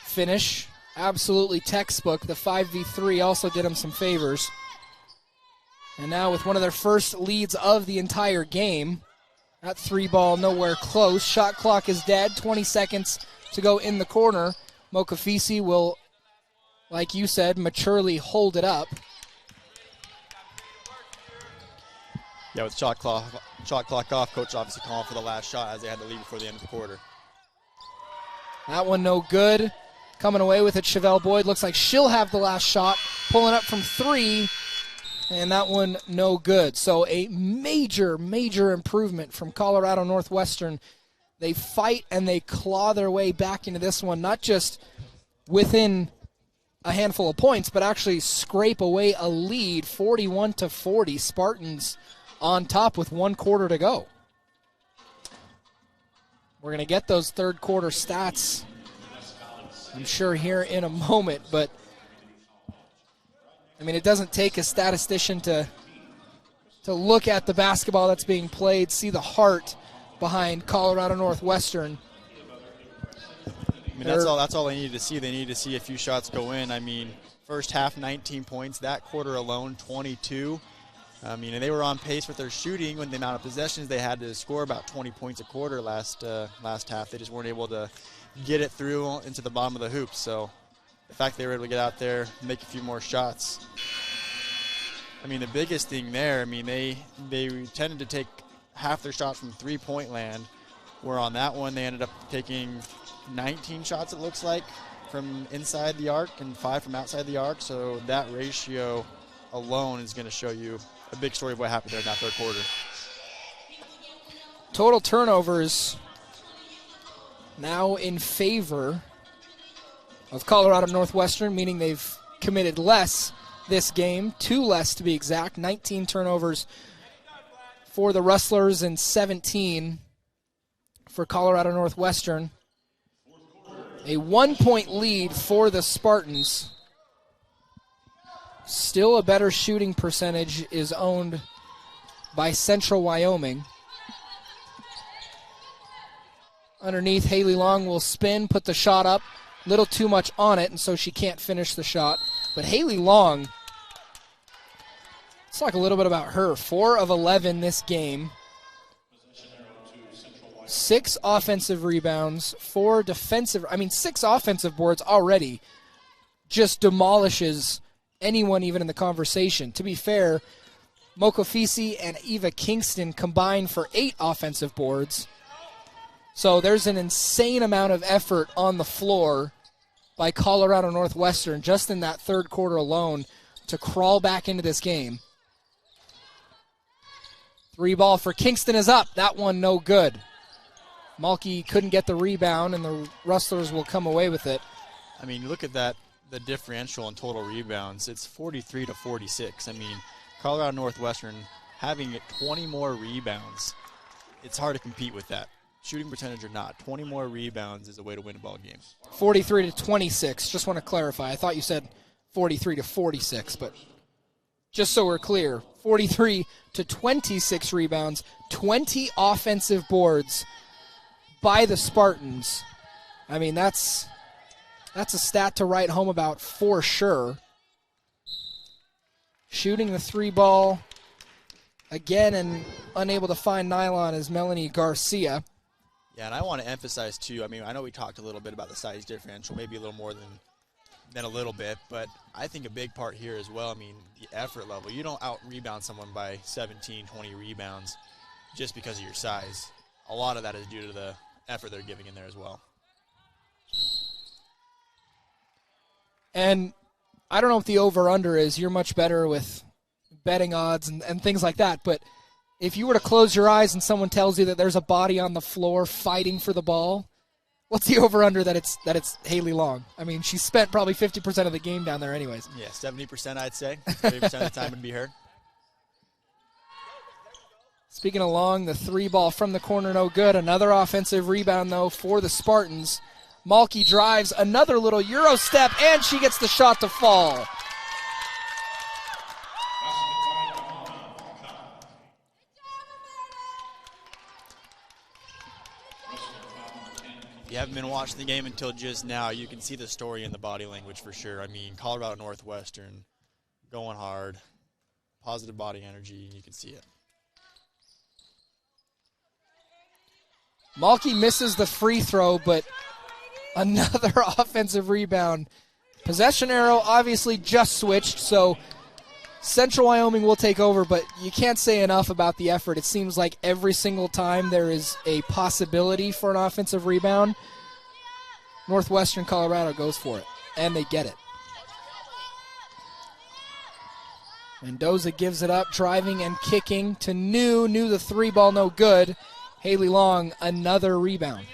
finish. Absolutely textbook. The 5v3 also did them some favors. And now with one of their first leads of the entire game, that 3 ball nowhere close. Shot clock is dead. 20 seconds to go in the corner. Mokafisi will, like you said, maturely hold it up. Yeah, with shot clock off, coach obviously calling for the last shot as they had to leave before the end of the quarter. That one no good. Coming away with it, Chevelle Boyd. Looks like she'll have the last shot. Pulling up from 3, and that one no good. So a major, major improvement from Colorado Northwestern. They fight and they claw their way back into this one, not just within a handful of points, but actually scrape away a lead, 41-40. Spartans on top with 1 quarter to go. We're going to get those third quarter stats, I'm sure, here in a moment, but I mean, it doesn't take a statistician to look at the basketball that's being played, see the heart behind Colorado Northwestern. I mean, that's all they needed to see. They needed to see a few shots go in. I mean, first half 19 points, that quarter alone 22. I mean, and they were on pace with their shooting. When the amount of possessions they had to score about 20 points a quarter last half. They just weren't able to get it through into the bottom of the hoop. So the fact they were able to get out there, make a few more shots. I mean, the biggest thing there, I mean, they tended to take half their shots from three-point land, where on that one they ended up taking 19 shots, it looks like, from inside the arc and 5 from outside the arc. So that ratio alone is going to show you a big story of what happened there in that third quarter. Total turnovers now in favor of Colorado Northwestern, meaning they've committed less this game, 2 less to be exact. 19 turnovers for the Rustlers and 17 for Colorado Northwestern. A 1-point lead for the Spartans. Still a better shooting percentage is owned by Central Wyoming. Underneath, Haley Long will spin, put the shot up. Little too much on it, and so she can't finish the shot. But Haley Long, let's talk a little bit about her. 4 of 11 this game. 6 offensive rebounds, 4 defensive. 6 offensive boards already just demolishes anyone even in the conversation. To be fair, Mokafisi and Eva Kingston combined for 8 offensive boards. So there's an insane amount of effort on the floor by Colorado Northwestern just in that third quarter alone to crawl back into this game. 3-ball for Kingston is up. That one no good. Malky couldn't get the rebound, and the Rustlers will come away with it. I mean, look at that, the differential in total rebounds. It's 43-46. I mean, Colorado Northwestern having 20 more rebounds, it's hard to compete with that. Shooting percentage or not, 20 more rebounds is a way to win a ball game. 43-26. Just want to clarify. I thought you said 43-46, but just so we're clear, 43-26 rebounds, 20 offensive boards by the Spartans. I mean, that's a stat to write home about for sure. Shooting the 3-ball again and unable to find nylon is Melanie Garcia. Yeah, and I want to emphasize, too, I mean, I know we talked a little bit about the size differential, maybe a little more than a little bit, but I think a big part here as well, I mean, the effort level. You don't out-rebound someone by 17, 20 rebounds just because of your size. A lot of that is due to the effort they're giving in there as well. And I don't know what the over-under is. You're much better with betting odds and things like that, but if you were to close your eyes and someone tells you that there's a body on the floor fighting for the ball, What's the over-under that it's Haley Long? I mean, she spent probably 50% of the game down there anyways. Yeah, 70% I'd say. 30% of the time would be her. Speaking of Long, the 3 ball from the corner, no good. Another offensive rebound, though, for the Spartans. Malky drives, another little Euro step, and she gets the shot to fall. If you haven't been watching the game until just now, you can see the story in the body language for sure. I mean, Colorado Northwestern going hard, positive body energy, you can see it. Malky misses the free throw, but another offensive rebound. Possession arrow obviously just switched, so Central Wyoming will take over, but you can't say enough about the effort. It seems like every single time there is a possibility for an offensive rebound, Northwestern Colorado goes for it, and they get it. Mendoza gives it up, driving and kicking to New the 3 ball no good. Haley Long, another rebound.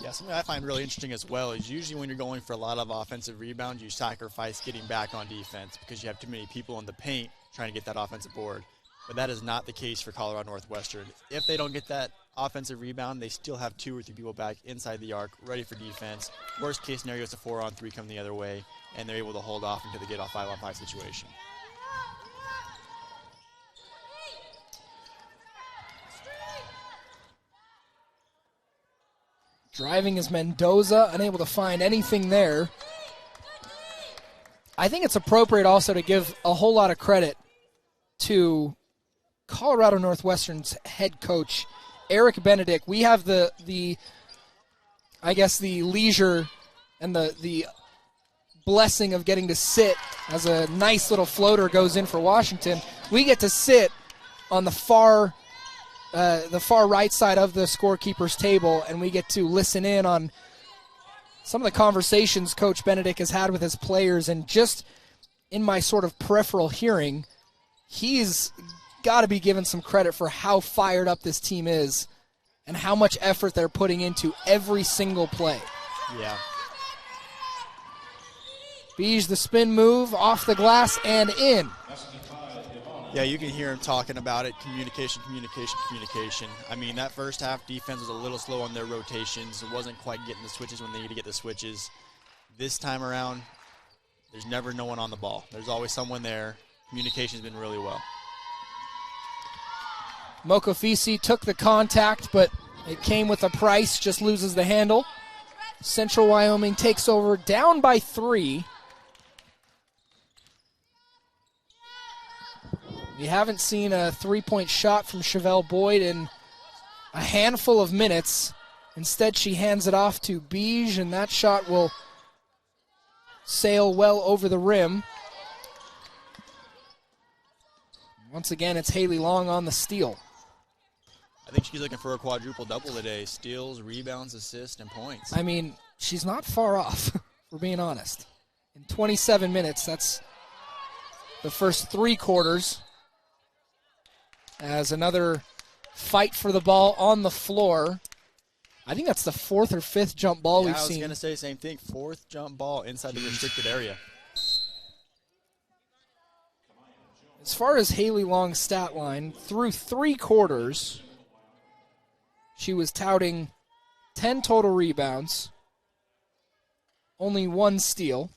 Yeah, something I find really interesting as well is usually when you're going for a lot of offensive rebounds, you sacrifice getting back on defense because you have too many people in the paint trying to get that offensive board. But that is not the case for Colorado Northwestern. If they don't get that offensive rebound, they still have 2 or 3 people back inside the arc, ready for defense. Worst case scenario is a 4-on-3 come the other way, and they're able to hold off until they get a 5-on-5 situation. Driving is Mendoza, unable to find anything there. I think it's appropriate also to give a whole lot of credit to Colorado Northwestern's head coach, Eric Benedict. We have the leisure and the blessing of getting to sit as a nice little floater goes in for Washington. We get to sit on the far right side of the scorekeeper's table, and we get to listen in on some of the conversations Coach Benedict has had with his players. And just in my sort of peripheral hearing, he's got to be given some credit for how fired up this team is and how much effort they're putting into every single play. Yeah. Beige, the spin move, off the glass and in. Yeah, you can hear him talking about it, communication. I mean, that first half defense was a little slow on their rotations. It wasn't quite getting the switches when they need to get the switches. This time around, there's never no one on the ball. There's always someone there. Communication's been really well. Mokofisi took the contact, but it came with a price, just loses the handle. Central Wyoming takes over, down by 3. We haven't seen a 3-point shot from Chevelle Boyd in a handful of minutes. Instead, she hands it off to Beige, and that shot will sail well over the rim. Once again, it's Haley Long on the steal. I think she's looking for a quadruple-double today. Steals, rebounds, assists, and points. I mean, she's not far off, for being honest. In 27 minutes, that's the first 3 quarters. As another fight for the ball on the floor. I think that's the 4th or 5th jump ball we've seen. I was going to say the same thing. 4th jump ball inside the restricted area. As far as Haley Long's stat line, through 3 quarters, she was touting 10 total rebounds, only 1 steal,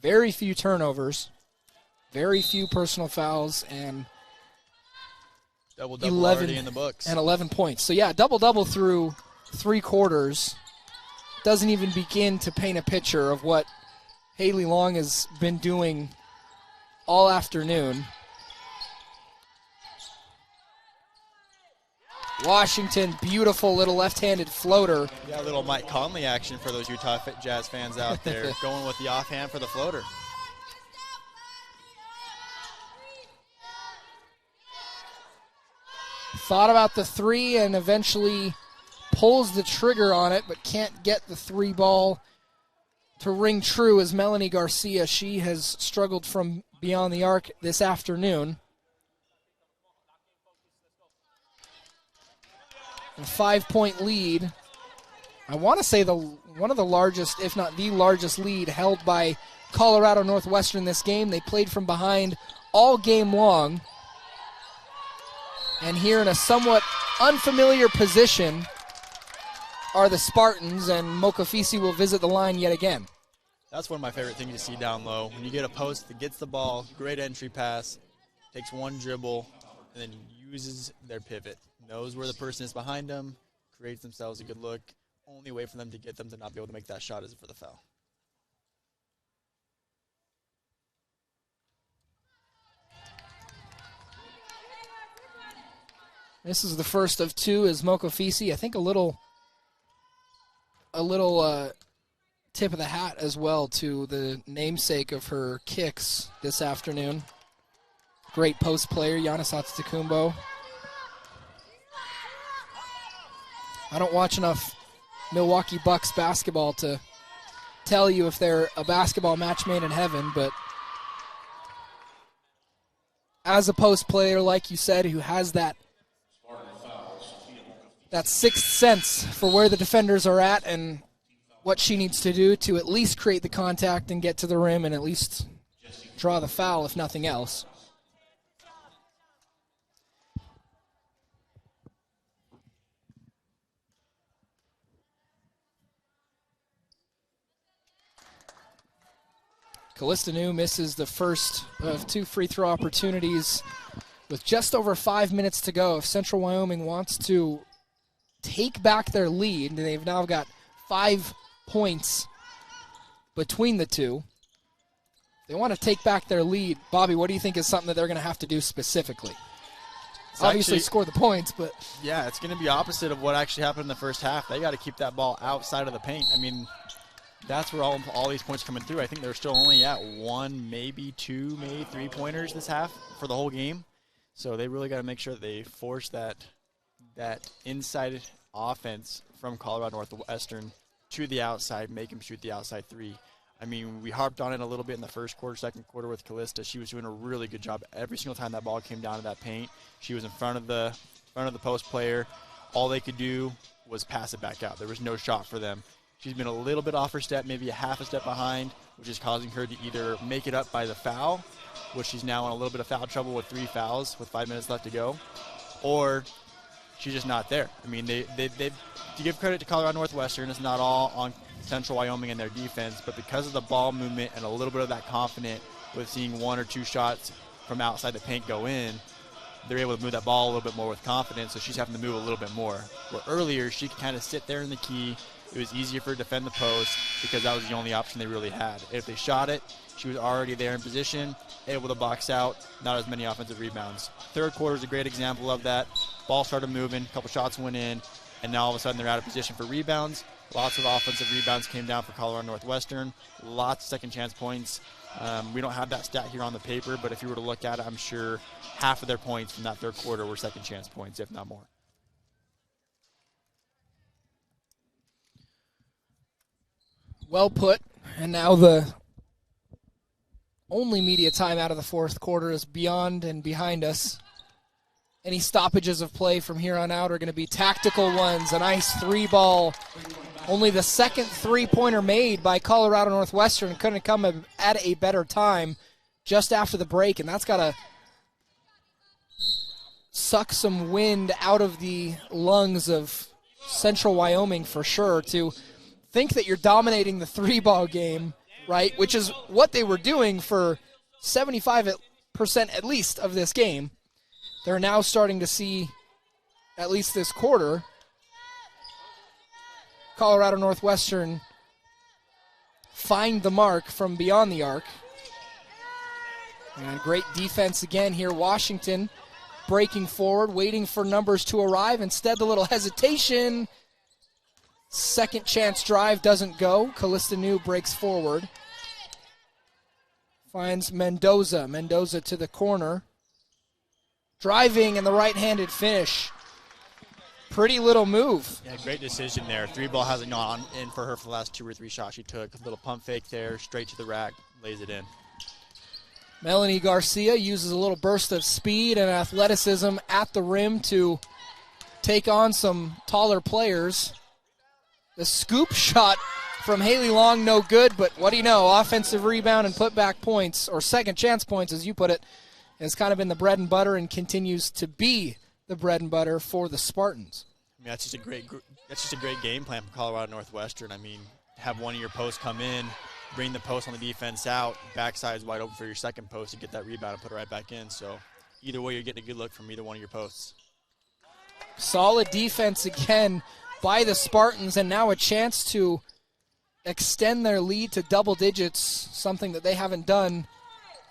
very few turnovers, very few personal fouls, and double-double already in the books. And 11 points. So, yeah, double-double through 3 quarters doesn't even begin to paint a picture of what Haley Long has been doing all afternoon. Washington, beautiful little left-handed floater. Yeah, a little Mike Conley action for those Utah Jazz fans out there, going with the offhand for the floater. Thought about the 3 and eventually pulls the trigger on it, but can't get the 3 ball to ring true as Melanie Garcia. She has struggled from beyond the arc this afternoon. A 5-point lead I want to say one of the largest, if not the largest lead held by Colorado Northwestern this game. They played from behind all game long. And here in a somewhat unfamiliar position are the Spartans, and Mokafisi will visit the line yet again. That's one of my favorite things to see down low. When you get a post that gets the ball, great entry pass, takes one dribble, and then uses their pivot. Knows where the person is behind them, creates themselves a good look. Only way for them to get them to not be able to make that shot is for the foul. This is the first of two as Mokafisi. I think a little tip of the hat as well to the namesake of her kicks this afternoon. Great post player, Giannis Antetokounmpo. I don't watch enough Milwaukee Bucks basketball to tell you if they're a basketball match made in heaven, but as a post player, like you said, who has that sixth sense for where the defenders are at and what she needs to do to at least create the contact and get to the rim and at least draw the foul, if nothing else. Calistanu misses the first of two free throw opportunities with just over 5 minutes to go. If Central Wyoming wants to take back their lead, they've now got 5 points between the two. They want to take back their lead. Bobby, what do you think is something that they're going to have to do specifically? Obviously score the points, but... Yeah, it's going to be opposite of what actually happened in the first half. They got to keep that ball outside of the paint. I mean, that's where all these points coming through. I think they're still only at one, maybe two, maybe three-pointers this half for the whole game. So they really got to make sure that they force that inside offense from Colorado Northwestern to the outside, make him shoot the outside three. I mean, we harped on it a little bit in the first quarter, second quarter with Callista. She was doing a really good job every single time that ball came down to that paint. She was in front of the post player. All they could do was pass it back out. There was no shot for them. She's been a little bit off her step, maybe a half a step behind, which is causing her to either make it up by the foul, which she's now in a little bit of foul trouble with 3 fouls with 5 minutes left to go, or she's just not there. I mean, they to give credit to Colorado Northwestern, it's not all on Central Wyoming and their defense, but because of the ball movement and a little bit of that confidence with seeing 1 or 2 shots from outside the paint go in, they're able to move that ball a little bit more with confidence, so she's having to move a little bit more. Where earlier, she could kind of sit there in the key. It was easier for her to defend the post because that was the only option they really had. If they shot it, she was already there in position, able to box out, not as many offensive rebounds. Third quarter is a great example of that. Ball started moving, a couple shots went in, and now all of a sudden they're out of position for rebounds. Lots of offensive rebounds came down for Colorado Northwestern. Lots of second chance points. We don't have that stat here on the paper, but if you were to look at it, I'm sure half of their points from that third quarter were second chance points, if not more. Well put. And now the only media time out of the fourth quarter is beyond and behind us. Any stoppages of play from here on out are going to be tactical ones. A nice 3-ball. Only the second 3-pointer made by Colorado Northwestern. Couldn't come at a better time just after the break, and that's got to suck some wind out of the lungs of Central Wyoming for sure, to think that you're dominating the 3-ball game, right, which is what they were doing for 75% at least of this game. They're now starting to see, at least this quarter, Colorado Northwestern find the mark from beyond the arc. And great defense again here. Washington breaking forward, waiting for numbers to arrive. Instead, the little hesitation. Second chance drive doesn't go. Calistanu breaks forward. Finds Mendoza. Mendoza to the corner. Driving and the right-handed finish. Pretty little move. Yeah, great decision there. 3-ball hasn't gone in for her for the last 2 or 3 shots she took. A little pump fake there, straight to the rack, lays it in. Melanie Garcia uses a little burst of speed and athleticism at the rim to take on some taller players. The scoop shot from Haley Long, no good, but what do you know? Offensive rebound and putback points, or second chance points, as you put it, has kind of been the bread and butter and continues to be the bread and butter for the Spartans. I mean, that's just a great game plan for Colorado Northwestern. I mean, have one of your posts come in, bring the post on the defense out, backside is wide open for your second post, and get that rebound and put it right back in. So either way, you're getting a good look from either one of your posts. Solid defense again by the Spartans, and now a chance to extend their lead to double digits, something that they haven't done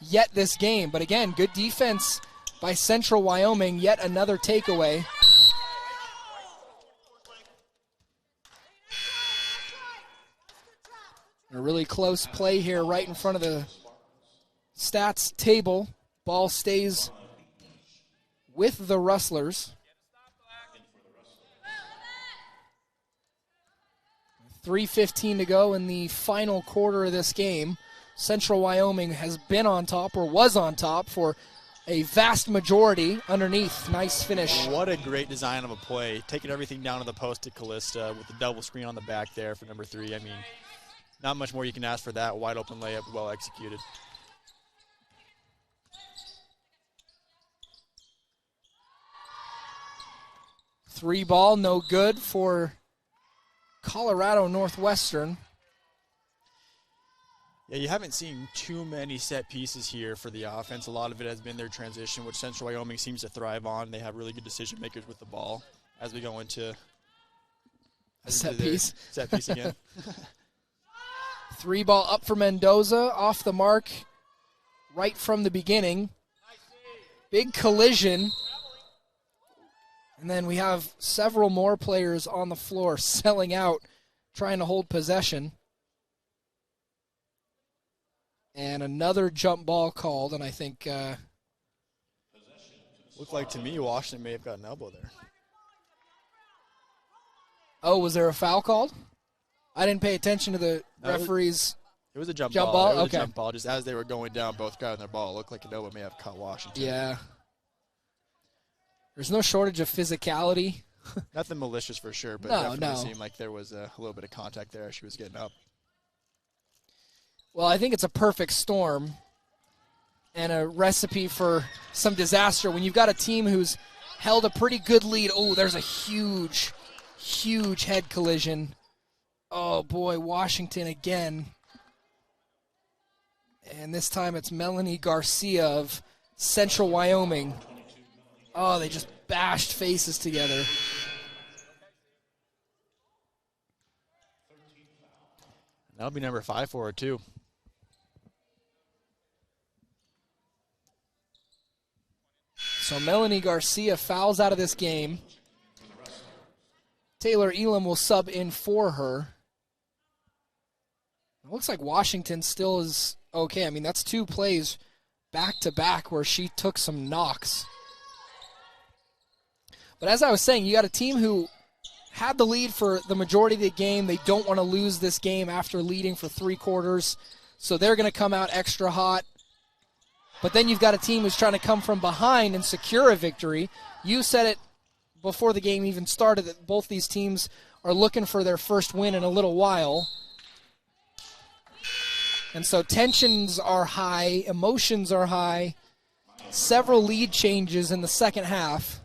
yet this game. But again, good defense by Central Wyoming, yet another takeaway. A really close play here right in front of the stats table. Ball stays with the Rustlers. 3:15 to go in the final quarter of this game. Central Wyoming has been on top, or was on top, for a vast majority underneath. Nice finish. What a great design of a play. Taking everything down to the post to Callista with the double screen on the back there for number 3. I mean, not much more you can ask for that. Wide open layup, well executed. Three ball, no good for Colorado Northwestern. Yeah, you haven't seen too many set pieces here for the offense. A lot of it has been their transition, which Central Wyoming seems to thrive on. They have really good decision makers with the ball as we go into set piece. Set piece again. Three ball up for Mendoza, off the mark right from the beginning. Big collision. And then we have several more players on the floor selling out, trying to hold possession. And another jump ball called, and I think... looked like to me Washington may have got an elbow there. Oh, was there a foul called? I didn't pay attention to the referee's It was a jump ball. ball. It was Okay. a jump ball. Just as they were going down, both got on their ball. It looked like an elbow may have caught Washington. Yeah. There's no shortage of physicality. Nothing malicious for sure, but No, definitely no. seemed like there was a little bit of contact there as she was getting up. Well, I think it's a perfect storm and a recipe for some disaster when you've got a team who's held a pretty good lead. Oh, there's a huge, huge head collision. Oh, boy, Washington again. And this time it's Melanie Garcia of Central Wyoming. Oh, they just bashed faces together. That'll be number 5 for her, too. So Melanie Garcia fouls out of this game. Taylor Elam will sub in for her. It looks like Washington still is okay. I mean, that's 2 plays back-to-back where she took some knocks. But as I was saying, you got a team who had the lead for the majority of the game. They don't want to lose this game after leading for 3 quarters, so they're going to come out extra hot. But then you've got a team who's trying to come from behind and secure a victory. You said it before the game even started that both these teams are looking for their first win in a little while. And so tensions are high, emotions are high. Several lead changes in the second half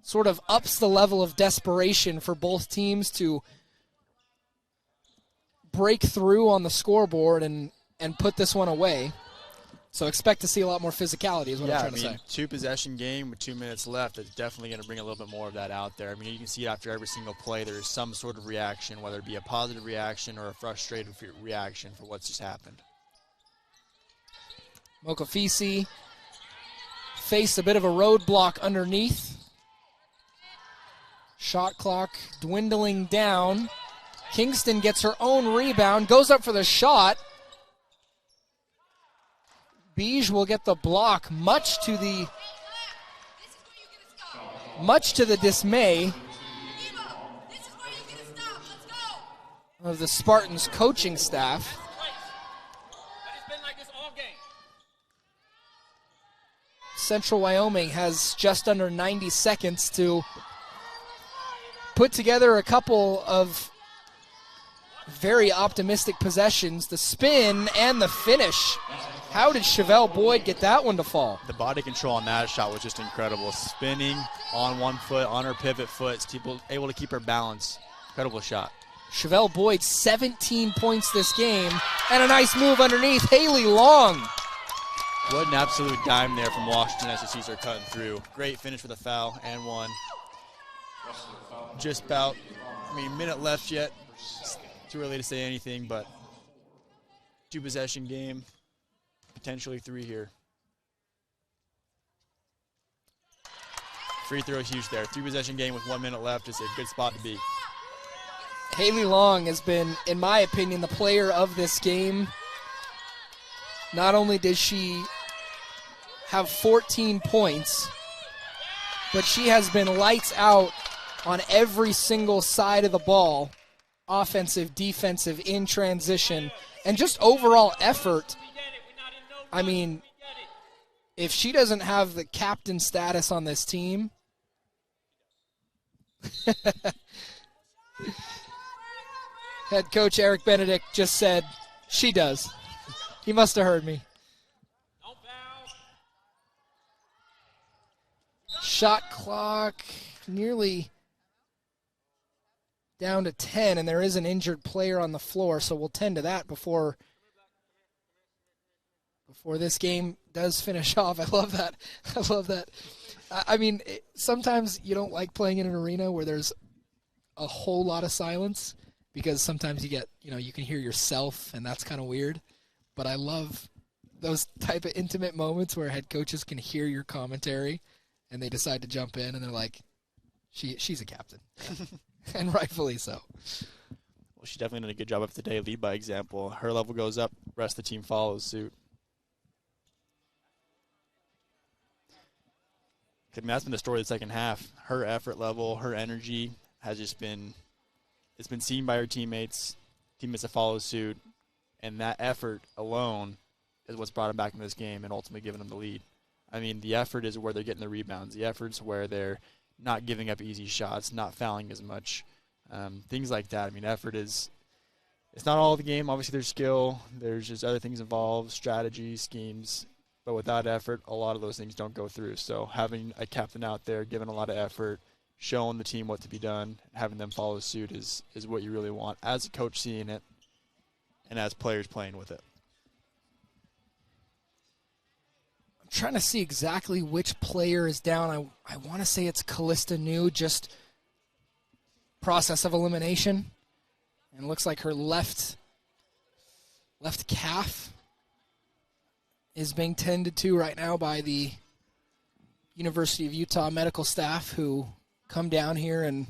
sort of ups the level of desperation for both teams to break through on the scoreboard and put this one away. So expect to see a lot more physicality is what I'm trying to say. 2-possession game with 2 minutes left. It's definitely going to bring a little bit more of that out there. I mean, you can see it after every single play. There is some sort of reaction, whether it be a positive reaction or a frustrated reaction for what's just happened. Mokafisi faced a bit of a roadblock underneath. Shot clock dwindling down. Kingston gets her own rebound, goes up for the shot. Beige will get the block, much to the dismay of the Spartans coaching staff. Central Wyoming has just under 90 seconds to put together a couple of very optimistic possessions, the spin and the finish. How did Chevelle Boyd get that one to fall? The body control on that shot was just incredible. Spinning on one foot, on her pivot foot, able to keep her balance. Incredible shot. Chevelle Boyd, 17 points this game, and a nice move underneath. Haley Long. What an absolute dime there from Washington as the Seas are cutting through. Great finish with a foul and one. Just about, minute left yet. It's too early to say anything, but 2-possession game, potentially 3 here. Free throw huge there. 3-possession game with 1 minute left is a good spot to be. Haley Long has been, in my opinion, the player of this game. Not only does she have 14 points, but she has been lights out on every single side of the ball, offensive, defensive, in transition, and just overall effort. I mean, if she doesn't have the captain status on this team, head coach Eric Benedict just said, she does. He must have heard me. Shot clock nearly down to 10, and there is an injured player on the floor, so we'll tend to that before this game does finish off. I love that. I love that. Sometimes you don't like playing in an arena where there's a whole lot of silence, because sometimes you get, you can hear yourself, and that's kind of weird. But I love those type of intimate moments where head coaches can hear your commentary, and they decide to jump in, and they're like, she's a captain. And rightfully so. Well, she definitely did a good job of today. Lead by example. Her level goes up. The rest of the team follows suit. That's been the story of the second half. Her effort level, her energy has just been, it's been seen by her teammates. Teammates that follow suit. And that effort alone is what's brought them back in this game and ultimately giving them the lead. The effort is where they're getting the rebounds. The effort's where they're not giving up easy shots, not fouling as much, things like that. Effort is, it's not all of the game. Obviously, there's skill. There's just other things involved, strategy, schemes. But without effort, a lot of those things don't go through. So having a captain out there, giving a lot of effort, showing the team what to be done, having them follow suit is what you really want as a coach seeing it and as players playing with it. I'm trying to see exactly which player is down. I want to say it's Callista New, just process of elimination. And it looks like her left calf is being tended to right now by the University of Utah medical staff, who come down here and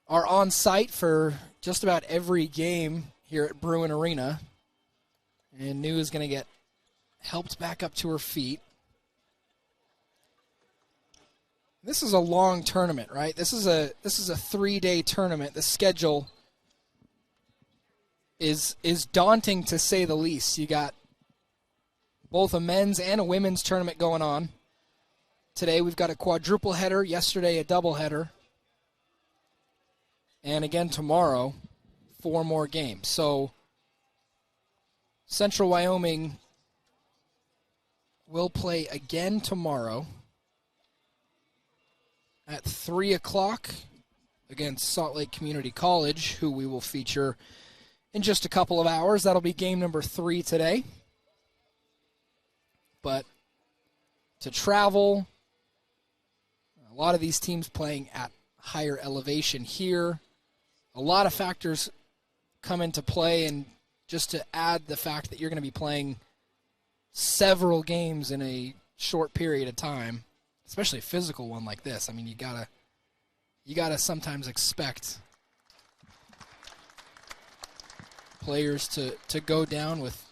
are on site for just about every game here at Bruin Arena. And New is going to get helped back up to her feet. This is a long tournament, right? This is a 3-day tournament. The schedule is daunting, to say the least. You got both a men's and a women's tournament going on. Today we've got a quadruple header. Yesterday a double header. And again tomorrow, 4 more games. So Central Wyoming will play again tomorrow at 3 o'clock against Salt Lake Community College, who we will feature in just a couple of hours. That'll be game number 3 today. But to travel, a lot of these teams playing at higher elevation here, a lot of factors come into play, and just to add the fact that you're going to be playing several games in a short period of time, especially a physical one like this. You gotta sometimes expect players to go down with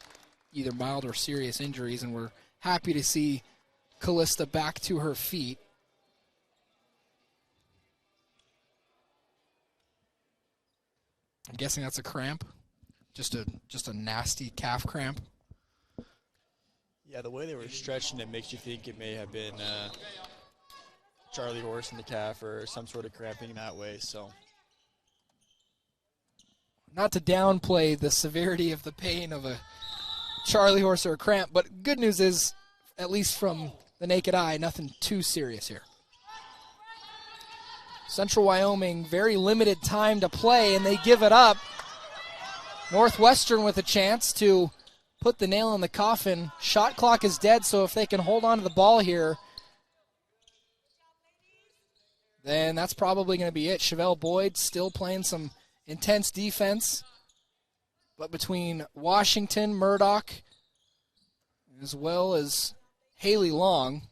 either mild or serious injuries, and we're happy to see Callista back to her feet. I'm guessing that's a cramp, just a nasty calf cramp. Yeah, the way they were stretching it makes you think it may have been Charlie horse in the calf or some sort of cramping that way. So, not to downplay the severity of the pain of a Charlie horse or a cramp, but good news is, at least from the naked eye, nothing too serious here. Central Wyoming, very limited time to play, and they give it up. Northwestern with a chance to put the nail in the coffin. Shot clock is dead, so if they can hold on to the ball here, then that's probably going to be it. Chevelle Boyd still playing some intense defense. But between Washington, Murdoch, as well as Haley Long,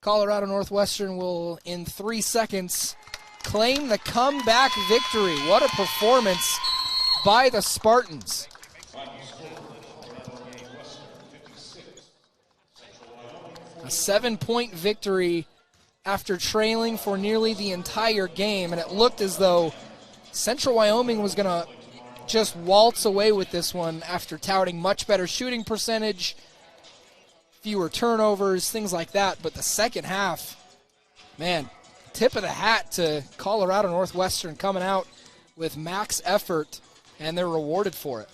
Colorado Northwestern will, in 3 seconds, claim the comeback victory. What a performance by the Spartans. A 7-point victory after trailing for nearly the entire game, and it looked as though Central Wyoming was going to just waltz away with this one after touting much better shooting percentage, fewer turnovers, things like that. But the second half, man, tip of the hat to Colorado Northwestern coming out with max effort, and they're rewarded for it.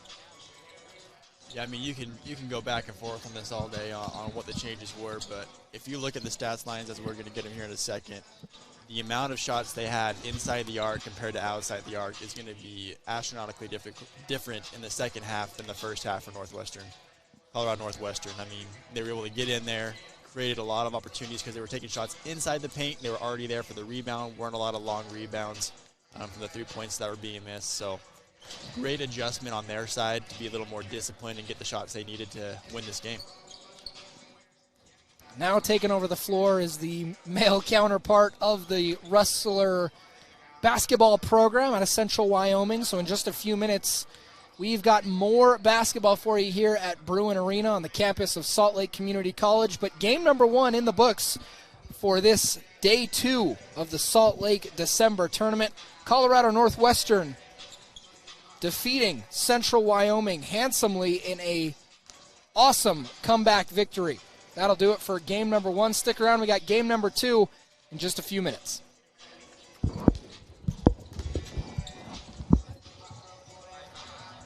Yeah, I mean, you can go back and forth on this all day on what the changes were, but if you look at the stats lines, as we're going to get them here in a second, the amount of shots they had inside the arc compared to outside the arc is going to be astronomically different in the second half than the first half for Colorado Northwestern. I mean, they were able to get in there, created a lot of opportunities because they were taking shots inside the paint. They were already there for the rebound, weren't a lot of long rebounds from the 3 points that were being missed. So great adjustment on their side to be a little more disciplined and get the shots they needed to win this game. Now taking over the floor is the male counterpart of the Rustler basketball program out of Central Wyoming. So in just a few minutes, we've got more basketball for you here at Bruin Arena on the campus of Salt Lake Community College. But game number 1 in the books for this day 2 of the Salt Lake December tournament. Colorado Northwestern defeating Central Wyoming handsomely in a awesome comeback victory. That'll do it for game number 1. Stick around. We got game number 2 in just a few minutes.